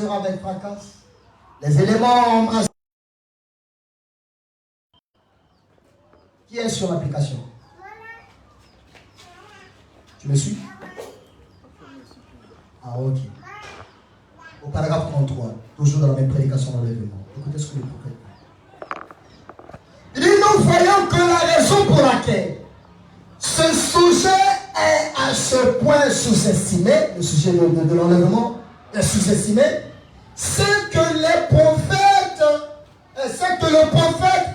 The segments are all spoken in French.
avec fracas. Les éléments embrassés. Qui est sur l'application? Tu me suis? Ah, ok. Au paragraphe 33, toujours dans la même prédication d'enlèvement. Écoutez ce que le prophète dit. Il dit, nous voyons que la raison pour laquelle ce sujet est à ce point sous-estimé, le sujet de l'enlèvement est sous-estimé, c'est que le prophète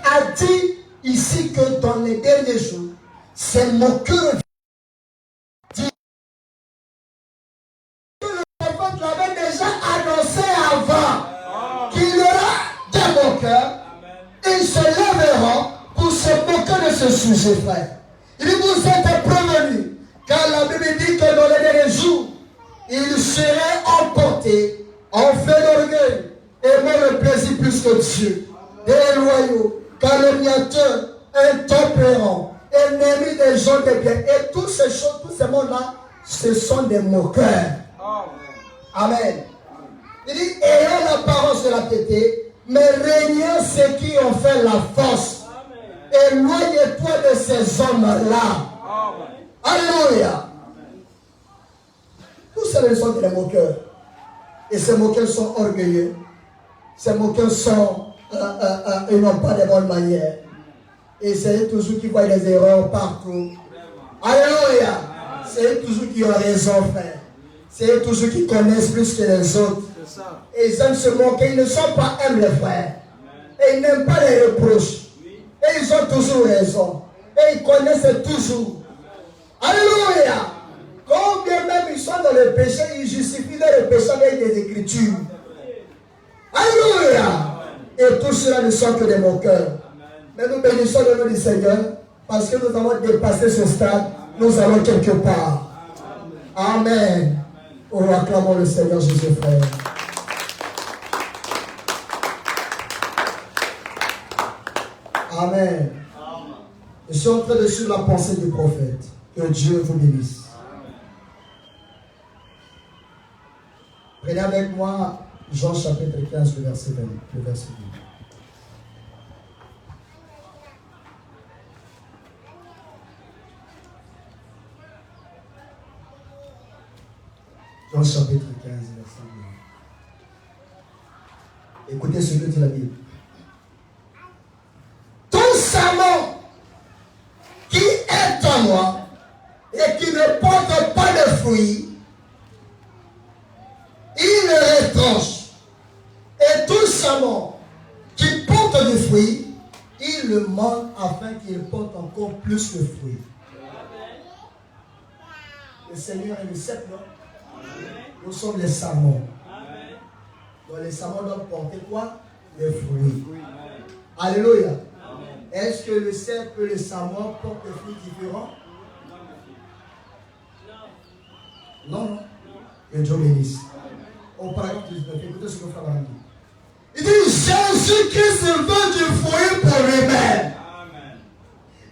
a dit ici que dans les derniers jours, ces moqueurs dit que le prophète l'avait déjà annoncé avant qu'il y aura des moqueurs. Ils se lèveront pour se moquer de ce sujet, frère. Il vous êtes prévenus, car la Bible dit que dans les derniers jours, il serait emporté en fait d'orgueil, aimant le plaisir plus que Dieu, déloyaux, calomniateurs, intempérants, ennemis des gens de bien. Et toutes ces choses, tous ces mondes-là, ce sont des moqueurs. Amen. Il dit, ayant l'apparence de la piété, mais régnant ceux qui ont fait la force. Éloigne-toi de ces hommes-là. Alléluia. Tous ces sont des moqueurs. Et ces moqueurs sont orgueilleux. Ces moqueurs sont, ils n'ont pas de bonnes manières. Et c'est toujours qui voient des erreurs partout. Alléluia. C'est toujours qui ont raison, frère. C'est toujours qui connaissent plus que les autres. Et ils aiment se moquer. Ils ne sont pas humbles, frères. Et ils n'aiment pas les reproches. Et ils ont toujours raison. Et ils connaissent toujours. Alléluia. Combien même ils sont dans le péché, ils justifient le péché avec des écritures. Alléluia. Et tout cela ne sont que des moqueurs. Mais nous bénissons le nom du Seigneur. Parce que nous avons dépassé ce stade. Nous allons quelque part. Amen. Oh, acclamons le Seigneur Jésus, frère. Amen. Je suis en train de suivre la pensée du prophète. Que Dieu vous bénisse. Prenez avec moi Jean chapitre 15, le verset 20. Le verset 2. Jean chapitre 15, verset 2. Écoutez ce que dit la Bible. Tout serment qui est en moi et qui ne porte pas de fruits, il le retranche. Et tout serment qui porte du fruit, il le mange afin qu'il porte encore plus de fruits. Le Seigneur est le sept, non? Nous sommes les serments. Donc les serments doivent porter quoi? Les fruits. Alléluia. Est-ce que le cep et le serment portent des fruits différents? Non. Que Dieu bénisse. Au paragraphe 19, écoutez ce que le frère a dit. Il dit, Jésus-Christ veut du fruit pour lui-même.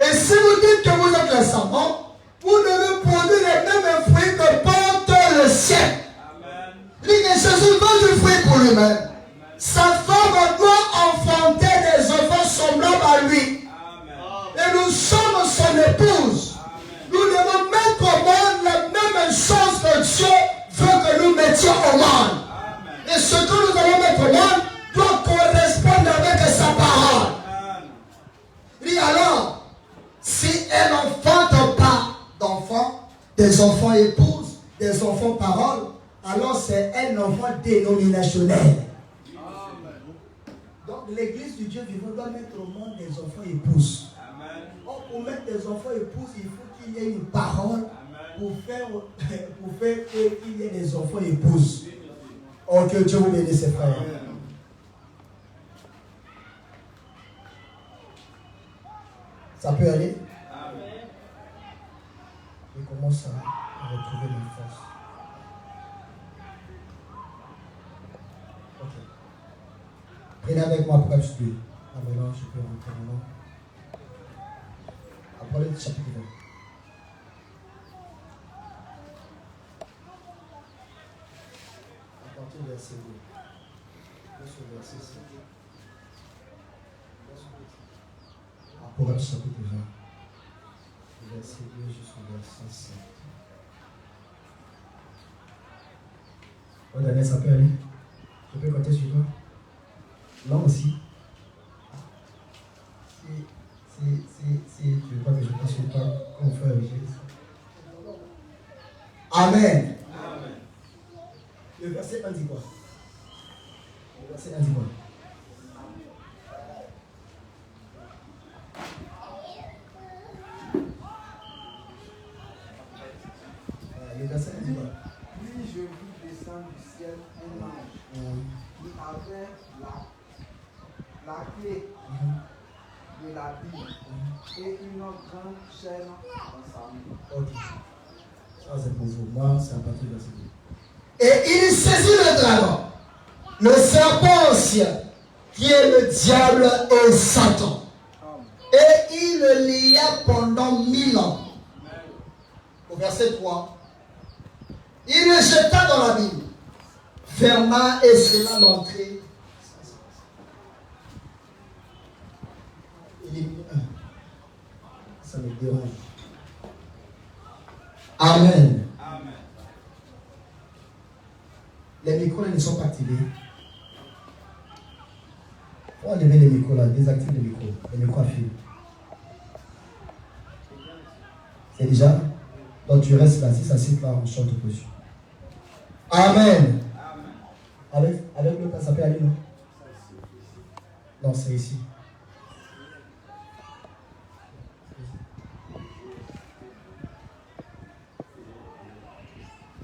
Et si vous dites que vous êtes le serment, vous devez produire les mêmes fruits que porte le ciel. Il dit que Jésus veut du fruit pour lui-même. Sa femme doit enfanter des enfants semblables à lui. Et nous sommes son épouse. Nous devons mettre au monde la même chose que Dieu veut que nous mettions au monde. Et ce que nous allons mettre au monde doit correspondre avec sa parole. Il dit alors, si elle n'enfante pas d'enfants, des enfants épouses, des enfants paroles, alors c'est un enfant dénominationnel. Donc l'église du Dieu vivant doit mettre au monde des enfants épouses. Or, pour mettre des enfants épouses, il faut qu'il y ait une parole pour faire qu'il y ait des enfants épouses. Oh, que Dieu vous bénisse, ses frères. Ça peut aller? Je commence à retrouver mes forces. Ok. Prenez avec moi Apocalypse 2. Ah, maintenant, je peux rentrer maintenant. Apocalypse chapitre 20. À partir du verset 2. Proverbe chapitre 20, verset 2 jusqu'au verset 7. Oh Daniel, ça peut aller? Je peux compter sur toi? Non aussi? Si tu veux pas que je compte sur toi, qu'on fait avec Jésus. Amen. Amen. Le verset 1 dit quoi? Le verset 1 dit quoi? Le verset 1 dit quoi? Puis je vis descendre du ciel un ange qui avait la clé de la Bible et une grande chaîne dans sa main. Ok. Ça c'est pour vous. Moi, c'est à partir de verset 2. Et il saisit le dragon, le serpent ancien, qui est le diable et Satan. Et il le lia pendant 1000 ans. Au verset 3. Il le jeta dans l'abîme, ferma et scella l'entrée. Il dit, ça me dérange. Amen. Amen. Les micros ne sont pas activés. On enlever les micros là, désactive les micros. Les micros à fil. C'est déjà? Donc tu restes là, si ça cite là, on change de position. Amen. Amen. Avec le ça peut aller, non? Non, c'est ici.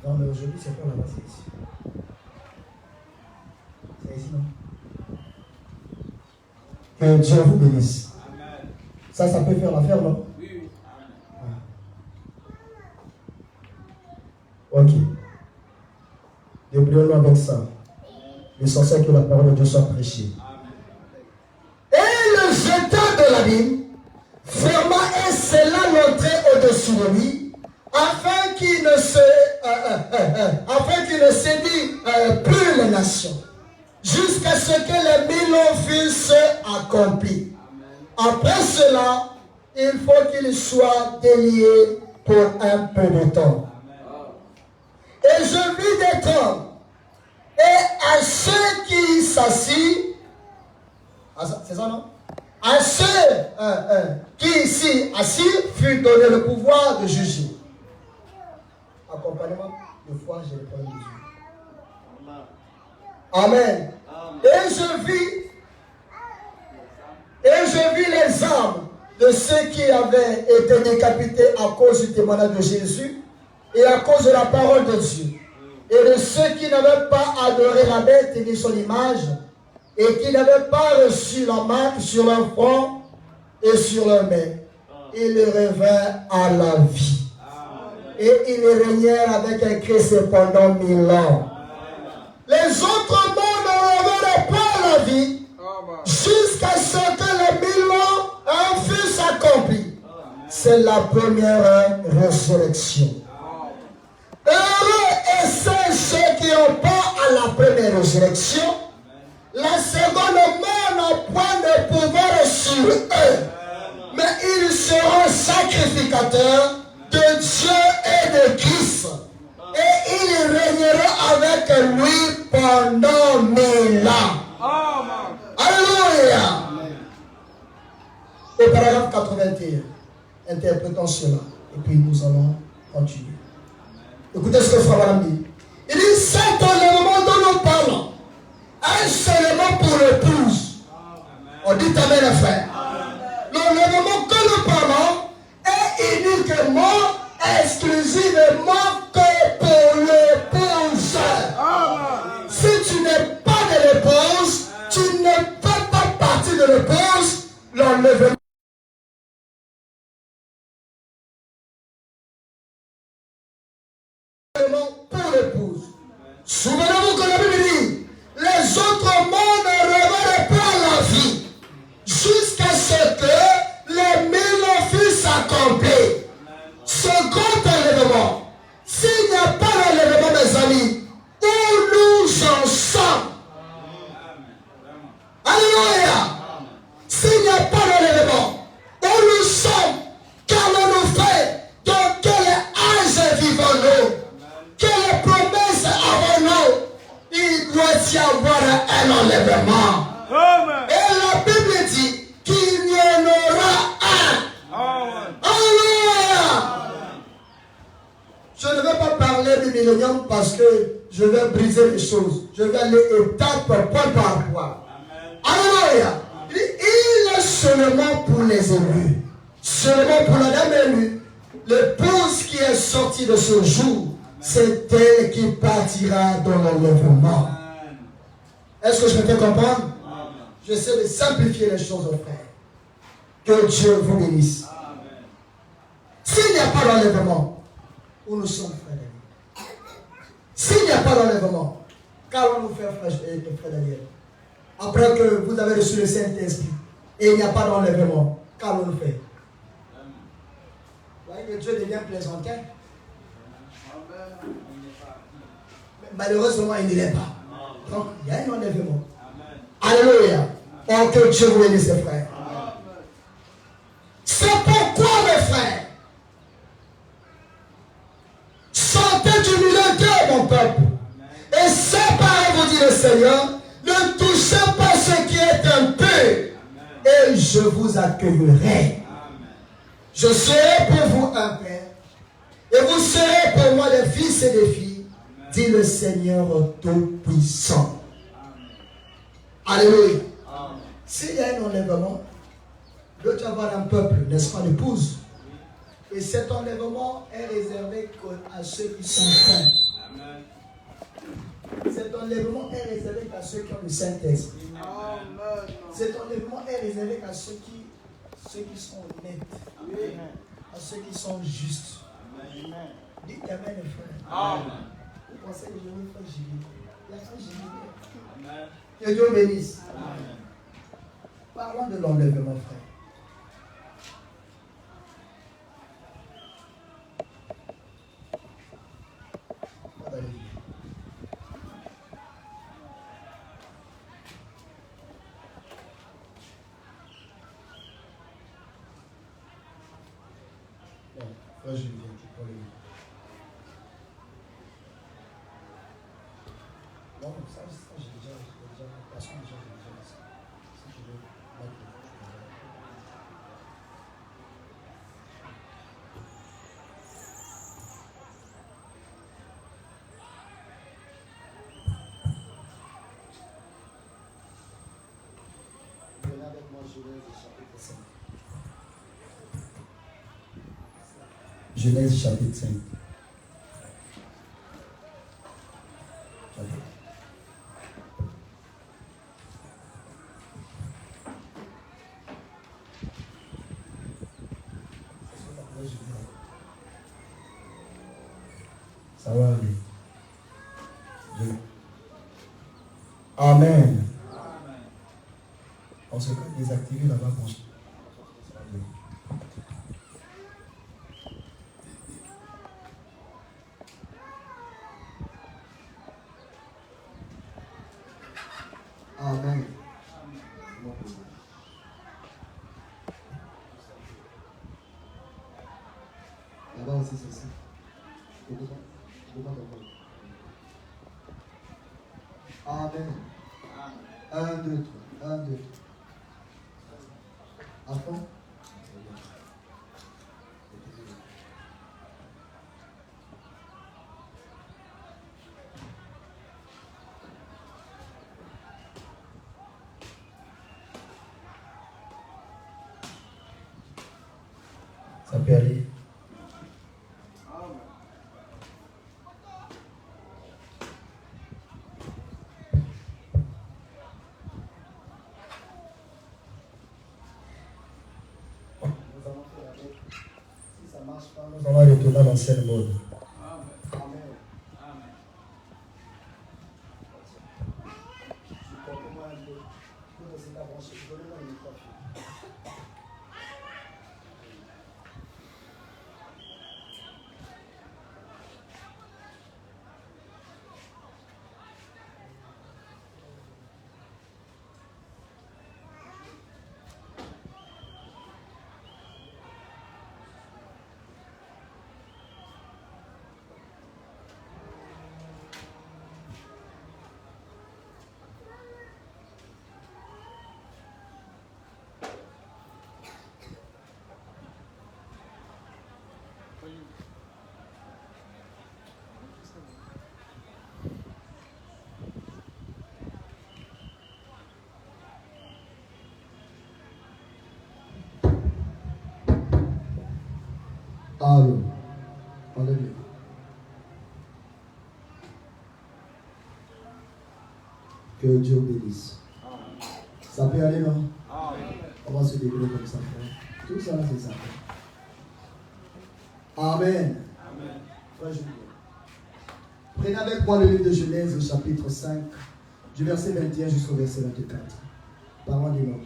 Non, mais aujourd'hui, c'est pas là-bas, c'est ici. C'est ici, non? Que Dieu vous bénisse. Amen. Ça peut faire l'affaire, non? Oui. Ok. Débrouillons-nous avec ça. L'essentiel que la parole de Dieu soit prêchée. Et le jeta de l'abîme, ferma et scella l'entrée au-dessus de lui, afin qu'il ne sédit plus les nations, jusqu'à ce que les 1000 ans fussent accomplis. Après cela, il faut qu'il soit délié pour un peu de temps. Et je vis des trônes, et à ceux qui s'assient, c'est ça non? À ceux qui s'y assis fut donné le pouvoir de juger. Accompagnement de foi, j'ai le problème de Dieu. Amen. Et je vis les âmes de ceux qui avaient été décapités à cause du témoignage de Jésus et à cause de la parole de Dieu, et de ceux qui n'avaient pas adoré la bête ni son image, et qui n'avaient pas reçu la marque sur leur front et sur leur main. Ils revinrent à la vie. Et ils régnèrent avec un Christ pendant 1000 ans. Les autres mondes ne revinrent pas à la vie jusqu'à ce que les 1000 ans fussent accomplis. C'est la première résurrection. Heureux et saints ceux qui n'ont pas à la première résurrection. La seconde mort n'a point de pouvoir sur eux, mais ils seront sacrificateurs de Dieu et de Christ, et ils régneront avec lui pendant 1000 ans. Alléluia. Au paragraphe 81, interprétons cela, et puis nous allons continuer. Écoutez ce que Frère Branham dit. Il dit, cet enlèvement dont nous parlons, un seulement pour l'épouse. On dit amen, frère. L'enlèvement que nous parlons est uniquement, exclusivement que pour l'épouse. Si tu n'es pas de l'épouse, tu ne fais pas partie de l'épouse, l'enlèvement pour l'épouse. Souvenez-vous que la Bible dit, les autres mondes ne reviennent pas à la vie jusqu'à ce que les 1000 ans fussent accomplis. Second enlèvement. S'il n'y a pas d'enlèvement, mes amis, où nous en sommes? aussi avoir un enlèvement. Amen. Et la Bible dit qu'il y en aura un. Amen. Alléluia. Je ne vais pas parler du millénium parce que je vais briser les choses. Je vais aller étape point par point. Alléluia. Il est seulement pour les élus. Seulement pour la dame élue. L'épouse qui est sortie de ce jour, c'est elle qui partira dans l'enlèvement. Est-ce que je me fais comprendre? J'essaie de simplifier les choses aux frères. Que Dieu vous bénisse. S'il n'y a pas d'enlèvement, où nous sommes, frères Daniel? S'il n'y a pas d'enlèvement, qu'allons-nous faire, frère Daniel? Après que vous avez reçu le Saint-Esprit et il n'y a pas d'enlèvement, qu'allons-nous faire? Vous voyez que Dieu devient plaisantin. Mais malheureusement, il ne l'est pas. Donc, il y a un enlèvement. Alléluia. Oh, que Dieu vous bénisse, frères. C'est pourquoi, mes frères, sortez du milieu d'eux, mon peuple, et séparez-vous, dit le Seigneur. Ne touchez pas ce qui est impur, et je vous accueillerai. Je serai pour vous un père, et vous serez pour moi des fils et des filles, dit le Seigneur Tout-Puissant. Alléluia. S'il y a un enlèvement, il doit y avoir un peuple, n'est-ce pas, l'épouse? Et cet enlèvement est réservé à ceux qui sont saints. Cet enlèvement est réservé à ceux qui ont le Saint-Esprit. Cet enlèvement est réservé à ceux qui sont honnêtes, à ceux qui sont justes. Dites Amen, les frères. Amen. Vous pensez que je vais faire jubiler? Il y a pas jubiler. Que Dieu bénisse. Amen. Parlons de l'enlèvement, frère. Frère Julien, tu prends le micro. Non, ça j'ai déjà, parce que déjà, j'ai déjà dit ça. Si tu veux, là, tu peux. Venez avec moi, Genèse chapitre 5. Genèse chapitre 5. Ça va aller. Amen. On se peut désactiver là-bas pour ça. Va aller. Amen. Là-bas aussi, c'est ça. Amen. 1, 2, 3. 1, 2, 3. À fond. Ça peut aller. Nous allons retourner à l'ancienne mode. Amen. Supportez-moi un peu. Vous aussi d'avancer. Donnez-moi le micro. Que Dieu bénisse. Ça peut aller, non? On va se débrouiller comme ça, frère. Tout ça, c'est ça. Amen. Frère Julien. Prenez avec moi le livre de Genèse, chapitre 5, du verset 21 jusqu'au verset 24. Parole d'Enoch.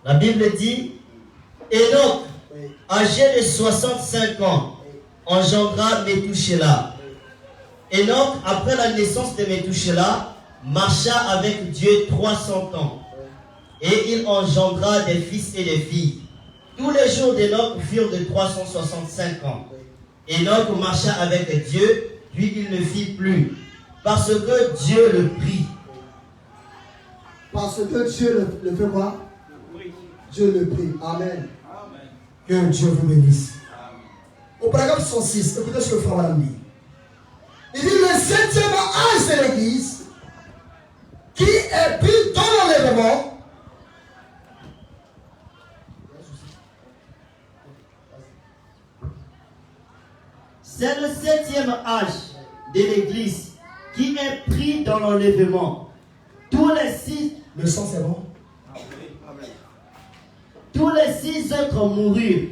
La Bible dit, Enoch, âgé de 65 ans, engendra Métouchéla. Enoch, après la naissance de Métouchéla, marcha avec Dieu 300 ans. Et il engendra des fils et des filles. Tous les jours d'Enoch furent de 365 ans. Enoch marcha avec Dieu, puis il ne fit plus, parce que Dieu le prit. Parce que Dieu le fait quoi? Dieu le prie. Amen. Que Dieu vous bénisse. Au paragraphe 106, écoutez ce que Frère Madame dit. Il dit le 7e âge de l'Église qui est pris dans l'enlèvement. C'est le 7e âge de l'Église qui est pris dans l'enlèvement. Tous les 6... Le sang, c'est bon? Tous les 6 autres moururent,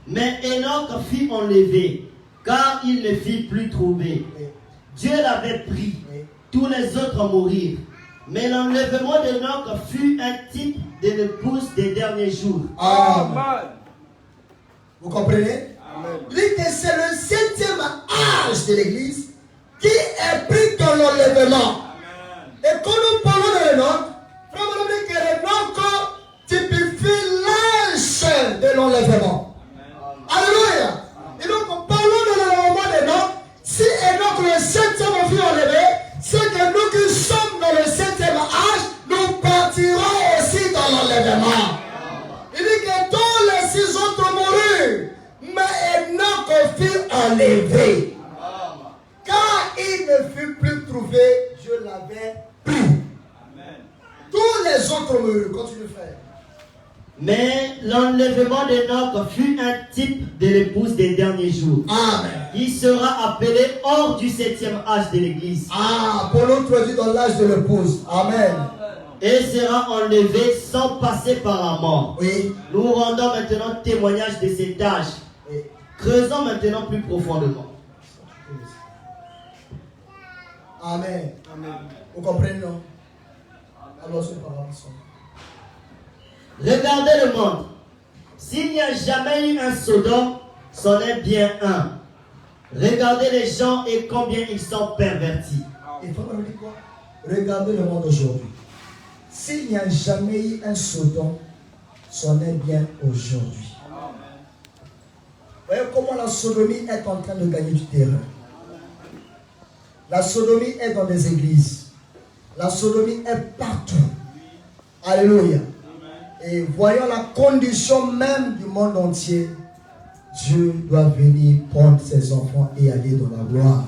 mais Enoch fut enlevé, car il ne fut plus trouvé. Dieu l'avait pris, tous les autres mourirent. Mais l'enlèvement d'Enoch fut un type de l'épouse des derniers jours. Amen. Vous comprenez? Il dit que c'est le 7e âge de l'Église qui est pris dans l'enlèvement. Et quand nous parlons de l'Enoch, frère, on dit que l'Enoch typifie l'âge de l'enlèvement. Alléluia. Et donc, parlons de l'enlèvement d'Enoch. Si Enoch le 7e fut enlevé, c'est que nous qui sommes dans le 7e âge, nous partirons aussi dans l'enlèvement. Il dit que tous les 6 autres moururent, mais Enoch fut enlevé. Car il ne fut plus trouvé, Dieu l'avait pris. Tous les autres moururent. Continue, frère. Mais l'enlèvement d'Enoch fut un type de l'épouse des derniers jours. Amen. Il sera appelé hors du 7e âge de l'Église. Ah, pour nous traduit dans l'âge de l'épouse. Amen. Et sera enlevé sans passer par la mort. Oui. Nous rendons maintenant témoignage de cet âge. Oui. Creusons maintenant plus profondément. Amen. Amen. Vous comprenez, non? Alors, ce parole sont. Regardez le monde. S'il n'y a jamais eu un Sodome, c'en est bien un. Regardez les gens et combien ils sont pervertis. Il faut me dire quoi? Regardez le monde aujourd'hui. S'il n'y a jamais eu un Sodome, c'en est bien aujourd'hui. Vous voyez comment la sodomie est en train de gagner du terrain. La sodomie est dans les églises. La sodomie est partout. Alléluia. Et voyons la condition même du monde entier. Dieu doit venir prendre ses enfants et aller dans la gloire.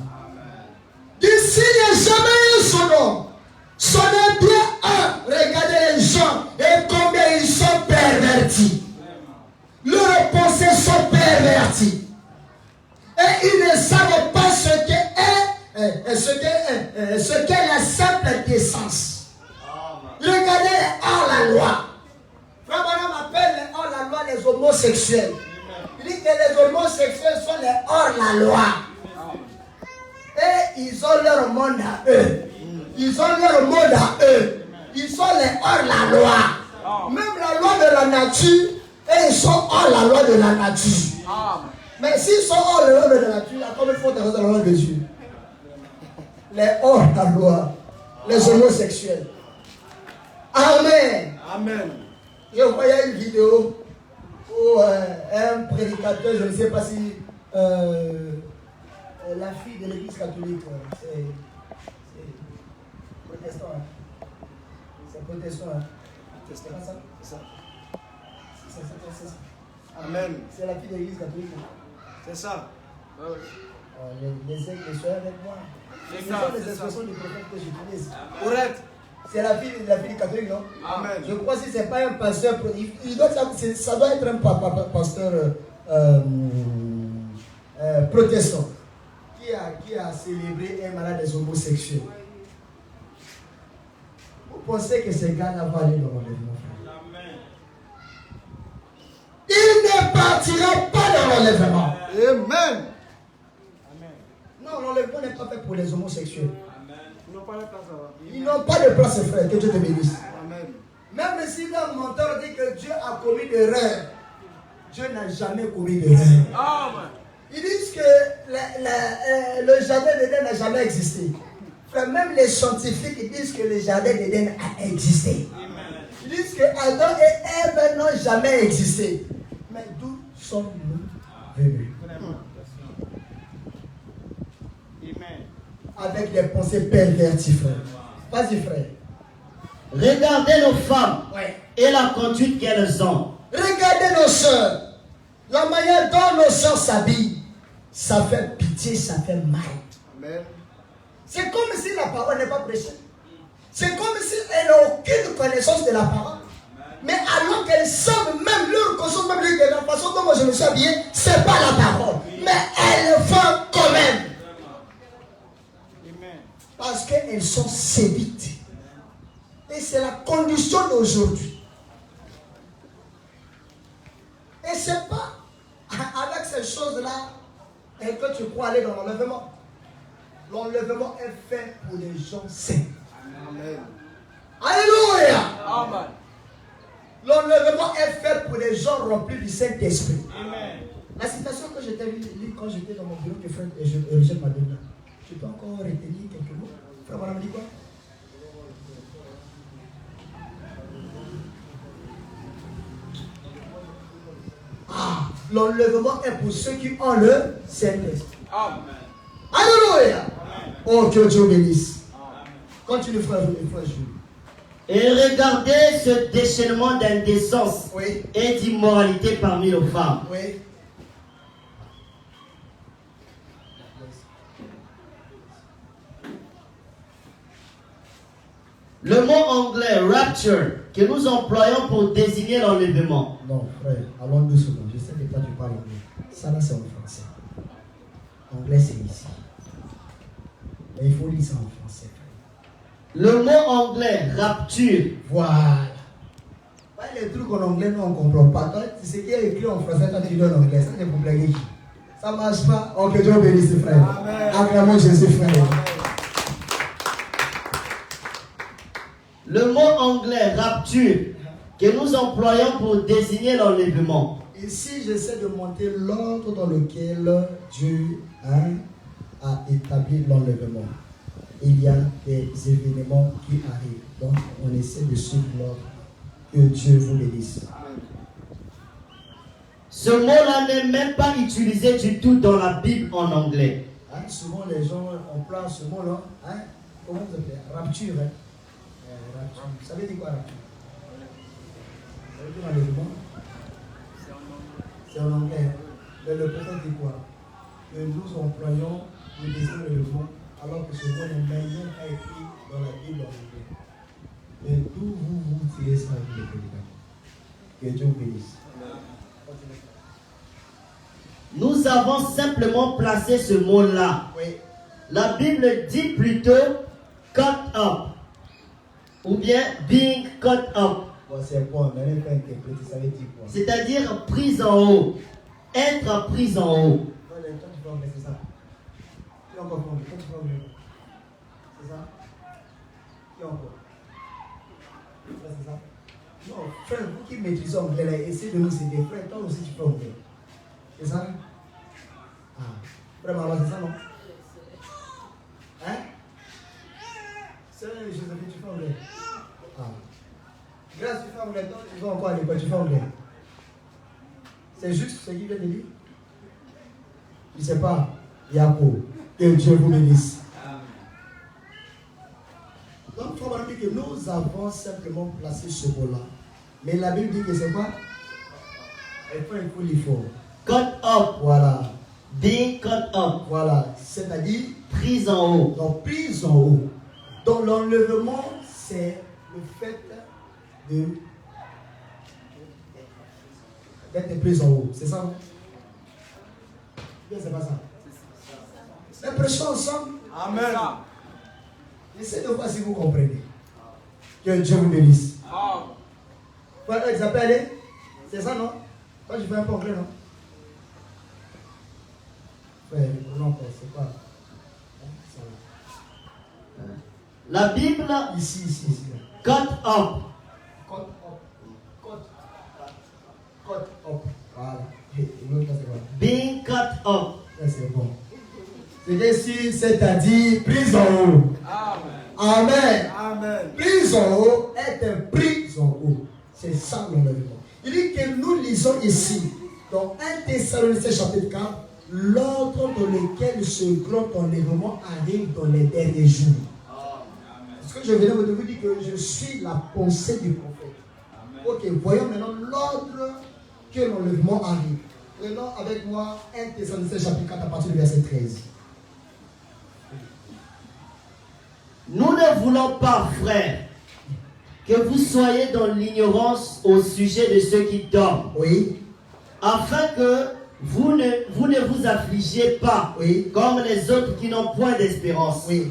D'ici, il n'y a jamais eu Sodome. C'en est bien un. Regardez les gens et combien ils sont pervertis. Leurs pensées sont perverties. Et ils ne savent pas ce qu'est la simple décence. Regardez hors la loi. Frère Madame appelle les hors la loi les homosexuels. Il dit que les homosexuels sont les hors la loi. Et ils ont leur monde à eux. Ils ont leur monde à eux. Ils sont les hors la loi. Même la loi de la nature, et ils sont hors la loi de la nature. Mais s'ils sont hors la loi de la nature, comment il faut dans la loi de Dieu? Les hors la loi, les homosexuels. Amen. Amen. Je voyais une vidéo où un prédicateur, je ne sais pas si la fille de l'église catholique, c'est protestant. Hein. C'est protestant. Hein. C'est pas ça? C'est ça. C'est ça. Amen. C'est la fille de l'église catholique. C'est ça. Les soeurs avec moi. Ce sont les expressions du prophète que j'utilise. Correct. C'est la fille catholique, non? Amen. Je crois que si ce n'est pas un pasteur, ça doit être un pasteur protestant qui a célébré un malade des homosexuels. pensez que ces gars-là vont aller dans l'enlèvement? Il ne partira pas dans l'enlèvement. Amen. Non, l'enlèvement n'est pas fait pour les homosexuels. Ils n'ont pas de place là-bas. Ils n'ont pas de place, frère. Que Dieu te bénisse. Amen. Même si leur menteur dit que Dieu a commis des erreurs, Dieu n'a jamais commis d'erreur. Amen. Ils disent que le jardin d'Éden n'a jamais existé. Frère, même les scientifiques disent que le jardin d'Éden a existé. Ils disent que Adam et Ève n'ont jamais existé. Mais d'où sommes-nous venus? Avec les pensées perverties, frère. Vas-y, frère. Regardez nos femmes Ouais. et la conduite qu'elles ont. Regardez nos soeurs. La manière dont nos soeurs s'habillent, ça fait pitié, ça fait mal. Amen. C'est comme si la parole n'est pas prêchée. C'est comme si elle n'a aucune connaissance de la parole. Mais alors qu'elles savent même leur conscience, même la façon dont moi je me suis habillé, c'est pas la parole. Mais elles le font quand même. Parce qu'elles sont séduites. Et c'est la condition d'aujourd'hui. Et c'est pas avec ces choses-là que tu crois aller dans l'enlèvement. L'enlèvement est fait pour les gens saints. Amen. Alléluia. Amen. L'enlèvement est fait pour les gens remplis du Saint-Esprit. Amen. La citation que je t'ai lue quand j'étais dans mon bureau que frère Eugène m'a donné, je peux encore retenir quelques mots. Frère, voilà, me dit quoi? Ah, l'enlèvement est pour ceux qui ont le Saint-Esprit. Amen. Alléluia. Oh, que Dieu bénisse. Continue, frère Jules. Et regardez ce déchaînement d'indécence Oui. et d'immoralité parmi nos femmes. Oui. Le mot anglais rapture que nous employons pour désigner l'enlèvement. Non, frère, allons doucement. Je sais que toi tu parles anglais. Ça là, c'est en français. Anglais, c'est ici. Mais il faut lire ça en français. Le mot anglais rapture. Voilà. Ouais, les trucs en anglais, nous on ne comprend pas. Toi, ce qui est écrit en français, toi tu lis en anglais. Ça, c'est pour blaguer qui? Ça ne marche pas. Oh, que Dieu bénisse, frère. Amen. Acclamons Jésus, frère. Le mot anglais rapture que nous employons pour désigner l'enlèvement. Ici, j'essaie de monter l'ordre dans lequel Dieu a établi l'enlèvement. Il y a des événements qui arrivent. Donc, on essaie de suivre l'ordre. Que Dieu vous bénisse. Ce mot-là n'est même pas utilisé du tout dans la Bible en anglais. Hein, souvent, les gens emploient ce mot-là. Hein, comment vous appelez? Rapture. Hein? Rapture. Vous savez dire quoi, rapture? Ça veut dire enlèvement? C'est en anglais. Mais le prophète dit quoi? Que nous employons le désir de l'enlèvement, alors que ce mot n'est même pas écrit dans la Bible en anglais. Mais d'où vous tirez ça avec les prédicateurs? Que Dieu vous bénisse. Nous avons simplement placé ce mot-là. Oui. La Bible dit plutôt cut up ou bien being cut up, Bon, c'est bon, mais elle n'est pas interprétée, ça veut dire quoi? c'est-à-dire prise en haut, être prise en haut. Non, toi tu fais anglais, c'est ça. Qui encore fait anglais? Toi tu fais anglais. C'est ça? Qui encore? Ça, c'est ça? Non, frère, vous qui maîtrisez anglais, là, essayez de nous aider. Frère, toi aussi tu fais anglais. C'est ça? Ah, frère Maman, c'est ça, non? Hein? C'est Joséphine, tu fais anglais? Ah. Grâce, tu fais anglais, toi, tu vas encore à l'école, tu fais anglais. C'est juste ce qu'il vient de dire? Je ne sais pas. Yacoub, que Dieu vous bénisse. Donc, il faut remarquer que nous avons simplement placé ce mot-là. Mais la Bible dit que c'est quoi? Il faut l'effort. Cut up, Voilà. being cut up, Voilà. C'est-à-dire, prise en haut. donc, prise en haut. Donc, l'enlèvement, c'est le fait d'être prise en haut. C'est ça, non? Bien, c'est pas ça. Mais prêchons ensemble. Amen. Essayez de voir si vous comprenez. Que Dieu vous bénisse. Vous appelez? C'est ça, non? Moi, je fais un progrès, non? Ouais, non, c'est quoi? La Bible Ici. cut up. Cut up. Voilà. Et l'autre, c'est quoi? Being cut up. C'est bon. C'est que si c'est-à-dire prise en haut. Amen. Prise en haut est prise en haut. C'est ça l'enlèvement. Il dit que nous lisons ici, dans 1 Thessaloniciens chapitre 4, l'ordre dans lequel ce grand enlèvement arrive dans les derniers jours. Parce que je venais de vous dire que je suis la pensée du prophète. Ok, voyons maintenant l'ordre que l'enlèvement arrive. Prenons avec moi 1 Thessaloniciens chapitre 4 à partir du verset 13. Nous ne voulons pas, frères, que vous soyez dans l'ignorance au sujet de ceux qui dorment. Oui. Afin que vous ne vous affligiez pas, Oui. comme les autres qui n'ont point d'espérance. Oui.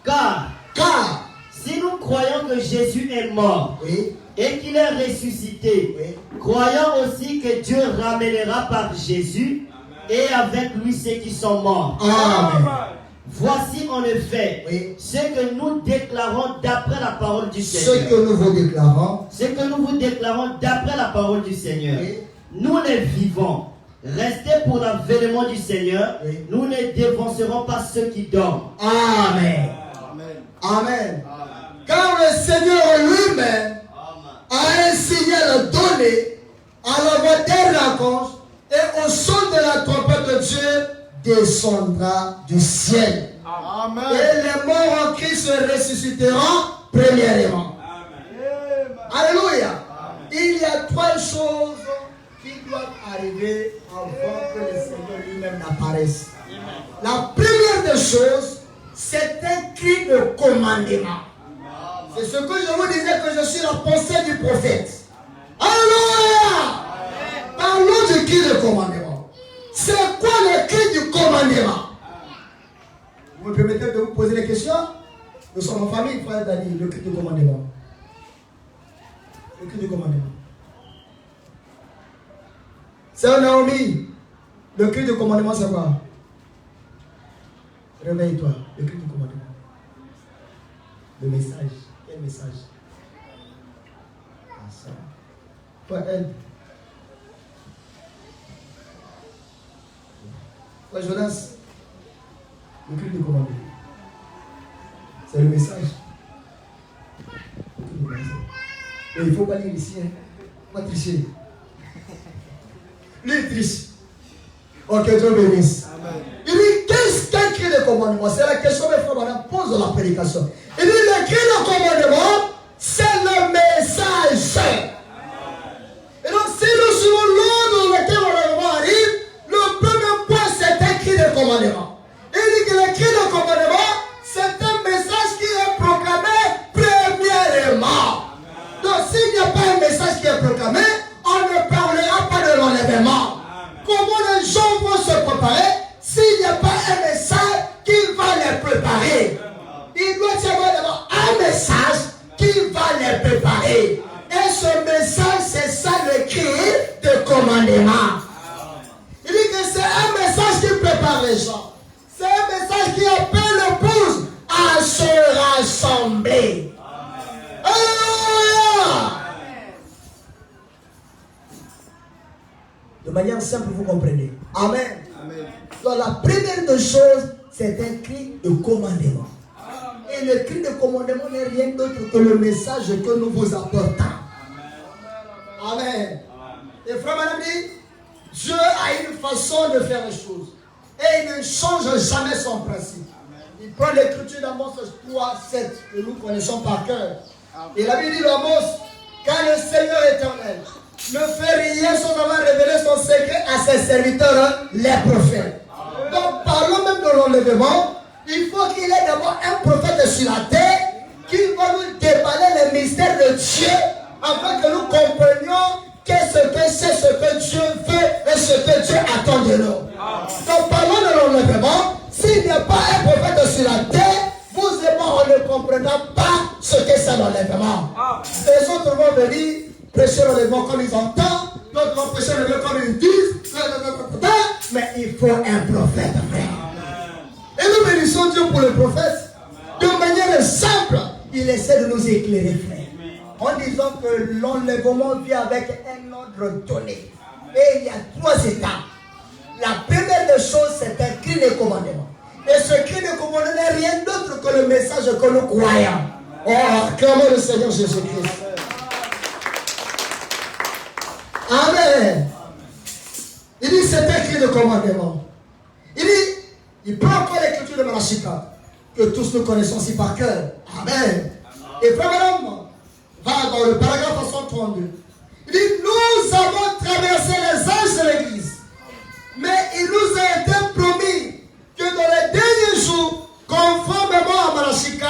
Car si nous croyons que Jésus est mort, Oui. et qu'il est ressuscité, Oui. croyons aussi que Dieu ramènera par Jésus et avec lui ceux qui sont morts. Amen. Voici en effet Oui. ce que nous déclarons d'après la parole du Ce Seigneur. que nous vous déclarons. Ce que nous vous déclarons d'après la parole du Seigneur. Oui. Nous les vivants, restés pour l'avènement du Seigneur, Oui. nous ne dévancerons pas ceux qui dorment. Amen. Amen. Car le Seigneur lui-même a un signal donné à la voix d'un archange et au son de la trompette de Dieu descendra du ciel. Et les morts en Christ ressusciteront premièrement. Alléluia. Il y a trois choses qui doivent arriver avant que le Seigneur lui-même n'apparaisse. La première des choses, c'est un cri de commandement. C'est ce que je vous disais, que je suis la pensée du prophète. Alléluia. Parlons du cri de commandement. C'est quoi le cri du commandement? Vous me permettez de vous poser des questions? Nous sommes en famille, frère Dani, le cri du commandement. Le cri du commandement. C'est Naomi. Le cri du commandement, c'est quoi? Réveille-toi. Le cri du commandement. Le message. Quel message? Ah, ça. Toi, elle. Toi, Jonas. Le cri du commandement. C'est le message. Et il ne faut pas lire ici. Hein. Pas tricher. Lui, il triche. Ok, Dieu bénisse. Il dit, qu'est-ce qu'un cri de commandement? C'est la question que frère Madame pose dans la prédication. Il dit, le cri de commandement, c'est le message. Et donc, si nous suivons l'ordre dans lequel l'enlèvement arrive, le premier point, c'est un cri de commandement. Il dit que le cri de commandement, c'est un message qui est proclamé premièrement. Donc, s'il n'y a pas un message qui est proclamé, on ne parlera pas de l'enlèvement. Comment les gens vont se préparer s'il n'y a pas un message qui va les préparer? Il doit y avoir d'abord un message qui va les préparer. Et ce message, c'est ça le cri de commandement. Il dit que c'est un message qui prépare les gens. C'est un message qui appelle l'épouse à se rassembler. Alléluia! De manière simple, vous comprenez. Amen. Donc la première des choses, c'est un cri de commandement. Et le cri de commandement n'est rien d'autre que le message que nous vous apportons. Amen. Et frère Madame dit, Dieu a une façon de faire les choses. Et il ne change jamais son principe. Il prend l'écriture d'Amos 3, 7, que nous connaissons par cœur. Et la Bible dit d'Amos, car le Seigneur éternel ne fait rien sans avoir révélé son secret à ses serviteurs, les prophètes. Donc, parlons même de l'enlèvement. Il faut qu'il y ait d'abord un prophète sur la terre qui va nous déballer les mystères de Dieu afin que nous comprenions qu'est-ce que c'est, ce que Dieu veut et ce que Dieu attend de nous. Donc, parlons de l'enlèvement. S'il n'y a pas un prophète sur la terre, vous et moi, on ne comprendra pas ce que c'est l'enlèvement. Les autres vont venir prêcher l'enlèvement comme ils entendent, d'autres vont prêcher l'enlèvement comme ils disent, mais il faut un prophète, frère. Et nous bénissons Dieu pour le prophète. De manière simple, il essaie de nous éclairer, frère. En disant que l'enlèvement vient avec un ordre donné. Et il y a 3 étapes. La première des choses, c'est un cri de commandement. Et ce cri de commandement n'est rien d'autre que le message que nous croyons. Oh, acclamons le Seigneur Jésus-Christ. Amen. Il dit c'est un cri de commandement. Il dit, il prend encore l'écriture de Malachie 4, que tous nous connaissons si par cœur. Amen. Et premièrement, va dans le paragraphe 132. Il dit, nous avons traversé les âges de l'Église. Mais il nous a été promis que dans les derniers jours, conformément à Malachie 4,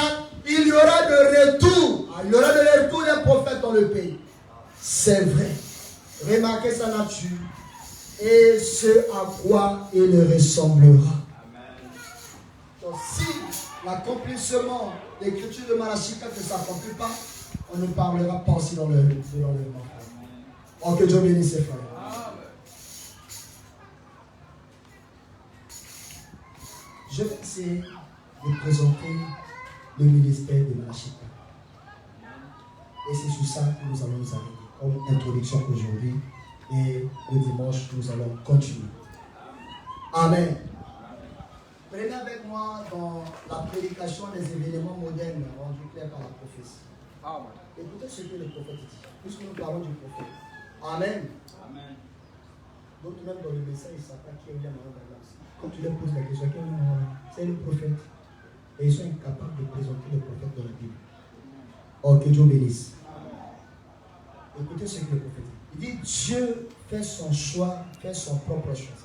il y aura de retour. Il y aura de retour des prophètes dans le pays. C'est vrai. Remarquez sa nature et ce à quoi il ressemblera. Donc si l'accomplissement de l'écriture de Malachie 4 ne s'accomplit pas, on ne parlera pas aussi dans l'enlèvement. Oh, que Dieu bénisse ses frères. Je vais essayer de présenter le ministère de Malachie 4. Et c'est sur ça que nous allons nous arrêter comme introduction aujourd'hui. Et le dimanche, nous allons continuer. Amen. Prenez avec moi dans la prédication des événements modernes rendus clairs par la prophétie. Amen. Écoutez ce que le prophète dit, puisque nous parlons du prophète. Amen. Amen. D'autres même dans le message, ils ne savent pas qui est William Abraham. Quand tu leur poses la question, c'est le prophète. Et ils sont incapables de présenter le prophète dans la Bible. Oh, que Dieu bénisse. Écoutez ce que le prophète dit. Il dit, Dieu fait son choix, fait son propre choix.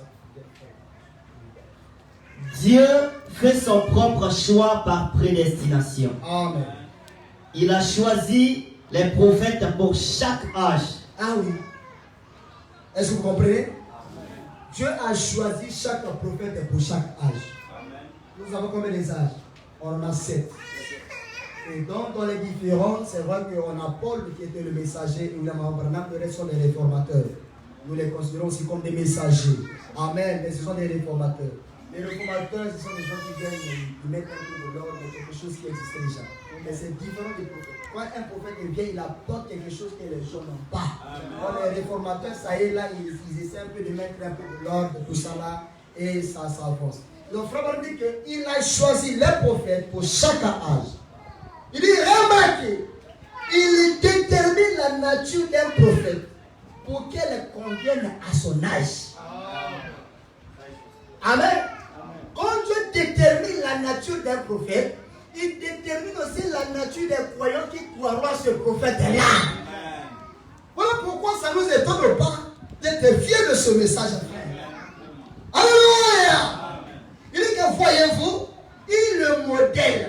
Dieu fait son propre choix par prédestination. Amen. Il a choisi les prophètes pour chaque âge. Ah oui. Est-ce que vous comprenez? Dieu a choisi chaque prophète pour chaque âge. Nous avons combien d'âges? On en a 7. Et donc, dans les différents, c'est vrai qu'on a Paul qui était le messager, et William Abraham, le reste sont des réformateurs. Nous les considérons aussi comme des messagers. Amen, mais ce sont des réformateurs. Les réformateurs, ce sont des gens qui viennent mettre un peu de l'ordre, quelque chose qui existait déjà. Mais c'est différent des prophètes. Quand un prophète vient, il apporte quelque chose que les gens n'ont pas. Quand les réformateurs, ça y est, là, ils essaient un peu de mettre un peu de l'ordre, tout ça là, et ça avance. Donc, Frère dit qu'il a choisi les prophètes pour chaque âge. Il dit, remarquez, il détermine la nature d'un prophète pour qu'elle convienne à son âge. Amen. Quand Dieu détermine la nature d'un prophète, il détermine aussi la nature des croyants qui croiront à ce prophète-là. Voilà pourquoi ça ne nous étonne pas d'être fiers de ce message. Alléluia. Il dit que voyez-vous, il le modèle.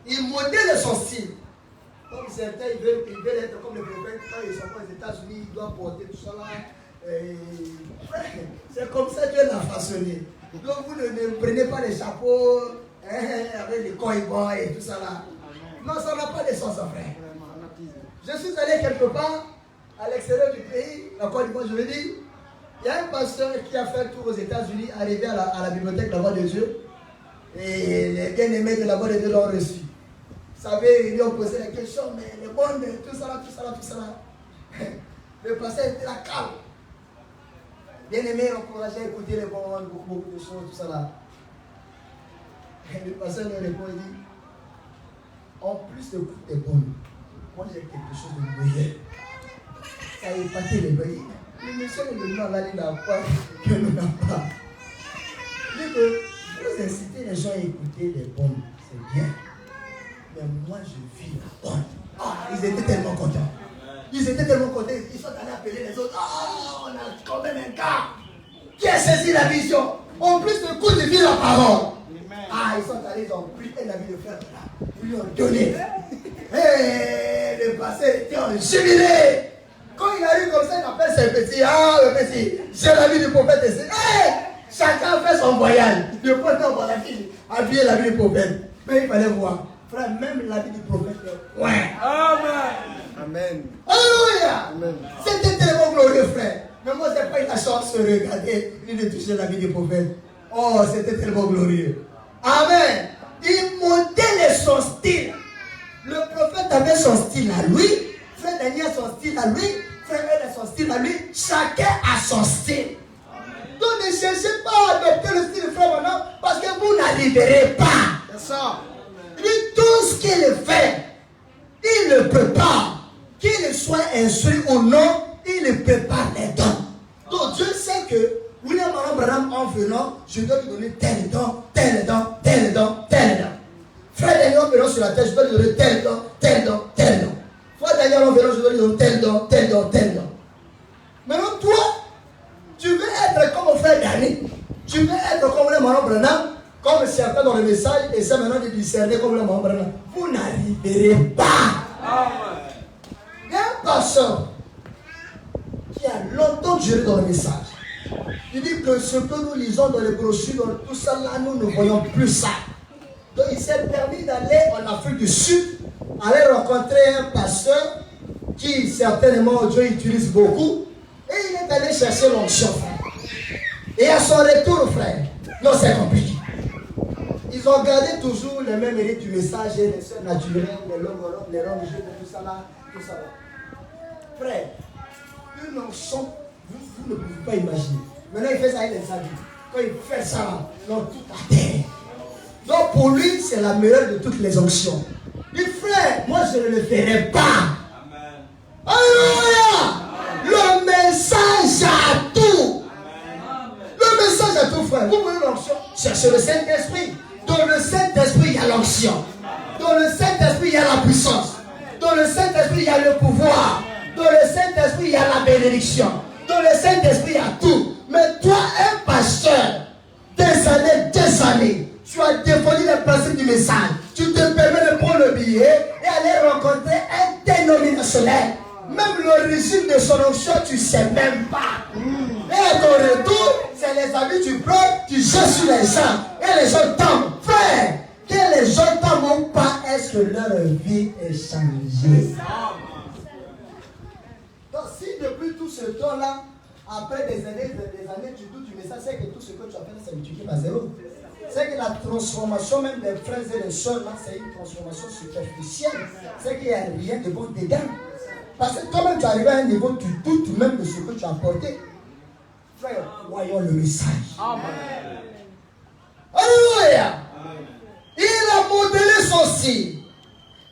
Il modèle son style. Comme certains, ils veulent être comme les prophètes. Quand ils sont aux États-Unis, ils doivent porter tout ça là. C'est comme ça que Dieu l'a façonné. Donc vous ne prenez pas les chapeaux avec les coïbois et tout ça là. Non, ça n'a pas de sens, frère. Je suis allé quelque part à l'extérieur du pays, la Côte d'Ivoire, je veux dire. Il y a un pasteur qui a fait le tour aux États-Unis, arrivé à la bibliothèque de la Voix de Dieu. Et les bien-aimés de la Voix de Dieu l'ont reçu. Vous savez, ils lui ont posé la question, mais les bonnes, tout ça là, tout ça là, tout ça là. Le pasteur était là calme. Bien-aimés, encouragé à écouter les bonnes, beaucoup de choses, tout ça là. Et le pasteur lui répond, il dit, en plus de des bonnes, moi j'ai quelque chose de meilleur. Ça a épaté les voyez. Le monsieur le nom là, il n'a pas que nous n'avons pas. Il dit que vous incitez les gens à écouter les bonnes, c'est bien. Mais moi je vis la bonne. Ah, ils étaient tellement contents. Ils étaient tellement contents, ils sont allés appeler les autres. Ah, on a quand même un gars qui a saisi la vision. En plus de coup de vie la parole. Ah, ils sont allés, ils ont pris un ami de frère là. Ils lui ont donné. Et le passé était en jubilé. Quand il arrive comme ça, il appelle ses petits. Ah, le petit, j'ai l'ami du prophète ici. Hey, chacun fait son voyage. Le prophète va la fille, habiller l'ami du prophète. Mais il fallait voir. Frère, même la vie du prophète est loin. Amen. Alléluia. Amen. C'était tellement glorieux, frère. Mais moi, je n'ai pas eu la chance de regarder ni de toucher la vie du prophète. Oh, c'était tellement glorieux. Amen. Il modèle son style. Le prophète avait son style à lui. Frère Daniel a son style à lui. Frère Ed a son style à lui. Chacun a son style. Donc ne cherchez pas à adopter le style de frère maintenant parce que vous n'arriverez pas. C'est ça. Il dit tout ce qu'il fait, il ne peut pas. Qu'il soit instruit ou non, il ne prépare les dons. Donc Dieu sait que William Branham en venant, je dois lui donner tel don, tel don, tel don, tel don. Frère Daniel en venant sur la terre, je dois lui donner tel don, tel don, tel don. Frère Daniel en venant, je dois lui donner tel don, tel don, tel don. Maintenant toi, tu veux être comme mon frère Daniel. Tu veux être comme William Branham, comme certains dans le message, et ça maintenant de discerner comme William Branham. Vous n'arriverez pas. Il y a un pasteur qui a longtemps duré dans le message. Il dit que ce que nous lisons dans les brochures, dans tout ça là, nous ne voyons plus ça. Donc il s'est permis d'aller en Afrique du Sud, aller rencontrer un pasteur qui certainement Dieu utilise beaucoup, et il est allé chercher l'onction, frère. Et à son retour, frère, non, c'est compliqué. Ils ont gardé toujours les mêmes mérites du message, les soeurs naturelles, les longues robes, les longues jupes, tout ça là, tout ça là. Frère, une onction, vous ne pouvez pas imaginer. Maintenant, il fait ça avec les habits. Quand il fait ça, non, tout à terre. Donc, pour lui, c'est la meilleure de toutes les onctions. Il dit, frère, moi, je ne le ferai pas. Amen. Alléluia. Le message a tout. Amen. Le message a tout, frère. Vous voulez l'onction? Cherchez le Saint-Esprit. Dans le Saint-Esprit, il y a l'onction. Dans le Saint-Esprit, il y a la puissance. Dans le Saint-Esprit, il y a le pouvoir. Dans le Saint-Esprit, il y a la bénédiction. Dans le Saint-Esprit, il y a tout. Mais toi, un pasteur, des années, tu as défendu le principe du message. Tu te permets de prendre le billet et aller rencontrer un dénominationnel. Même l'origine de son onction, tu ne sais même pas. Et à ton retour, c'est les habits tu prends, tu jettes sur les gens. Et les gens tombent. Frère, que les gens tombent ou pas, est-ce que leur vie est changée? Donc si depuis tout ce temps-là, après des années, tu doutes du message, c'est que tout ce que tu as fait, c'est multiplié par zéro. C'est que la transformation même des frères et des sœurs, là, c'est une transformation superficielle. C'est qu'il n'y a rien de bon dedans. Parce que toi-même, tu arrives à un niveau, tu doutes même de ce que tu as apporté. Frère, voyons le message. Amen. Alléluia. Il a modélé son style.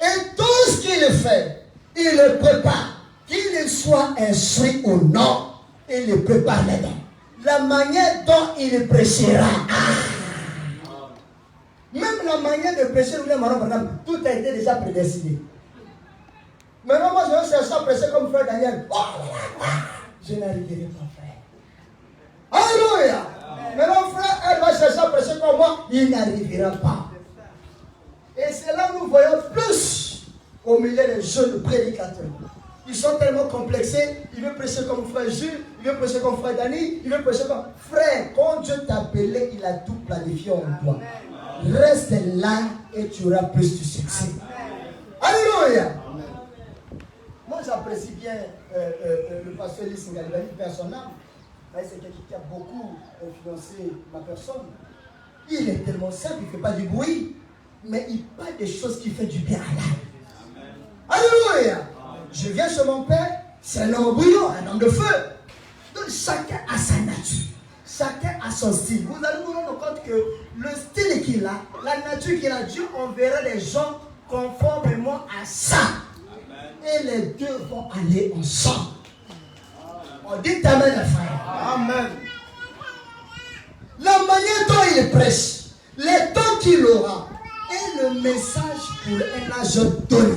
Et tout ce qu'il fait, il le prépare. Qu'il soit instruit ou non, il le prépare les dons. La manière dont il prêchera. Même la manière de prêcher, tout a été déjà prédestiné. Maintenant, moi, je vais chercher à prêcher comme frère Daniel. Oh, je n'arriverai pas, frère. Alléluia. Maintenant, frère, elle va chercher à prêcher comme moi. Il n'arrivera pas. Et c'est là où nous voyons plus au milieu des jeunes prédicateurs. Ils sont tellement complexés. Il veut prêcher comme frère Jules, il veut prêcher comme frère Dani, il veut prêcher comme frère. Quand Dieu t'a appelé, il a tout planifié en toi. Reste là et tu auras plus de succès. Alléluia. Moi, j'apprécie bien le pasteur Lys Ngalibani, personnellement. C'est quelqu'un qui a beaucoup influencé ma personne. Il est tellement simple, il ne fait pas du bruit, mais il parle des choses qui font du bien à l'âme. Alléluia. Je viens chez mon père, c'est un homme brillant, un homme de feu. Donc chacun a sa nature, chacun a son style. Vous allez vous rendre compte que le style qu'il a, la nature qu'il a, Dieu enverra des gens conformément à ça. Et les deux vont aller ensemble. On dit amen, frère. Amen. La manière dont il prêche, les temps qu'il aura, et le message pour un âge donné.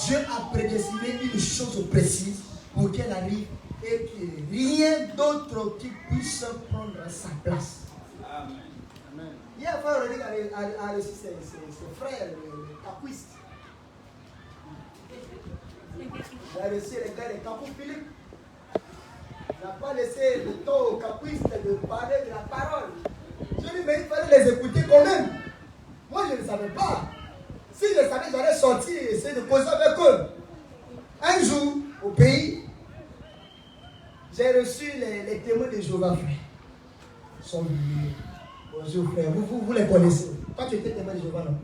Dieu a prédestiné une chose précise pour qu'elle arrive et que rien d'autre qui puisse prendre sa place. Amen. Hier, frère René a reçu ses frères, les capuistes. Il a reçu les gars des capous Philippe. Il n'a pas laissé le temps aux capuistes de parler de la parole. Je lui ai dit, mais il fallait les écouter quand même. Moi, je ne savais pas. Si je savais, j'allais sortir et essayer de causer avec eux. Un jour, au pays, j'ai reçu les témoins de Jéhovah, frère. Ils sont venus. Bonjour, frère. Vous les connaissez. Toi, tu étais témoin de Jéhovah, non?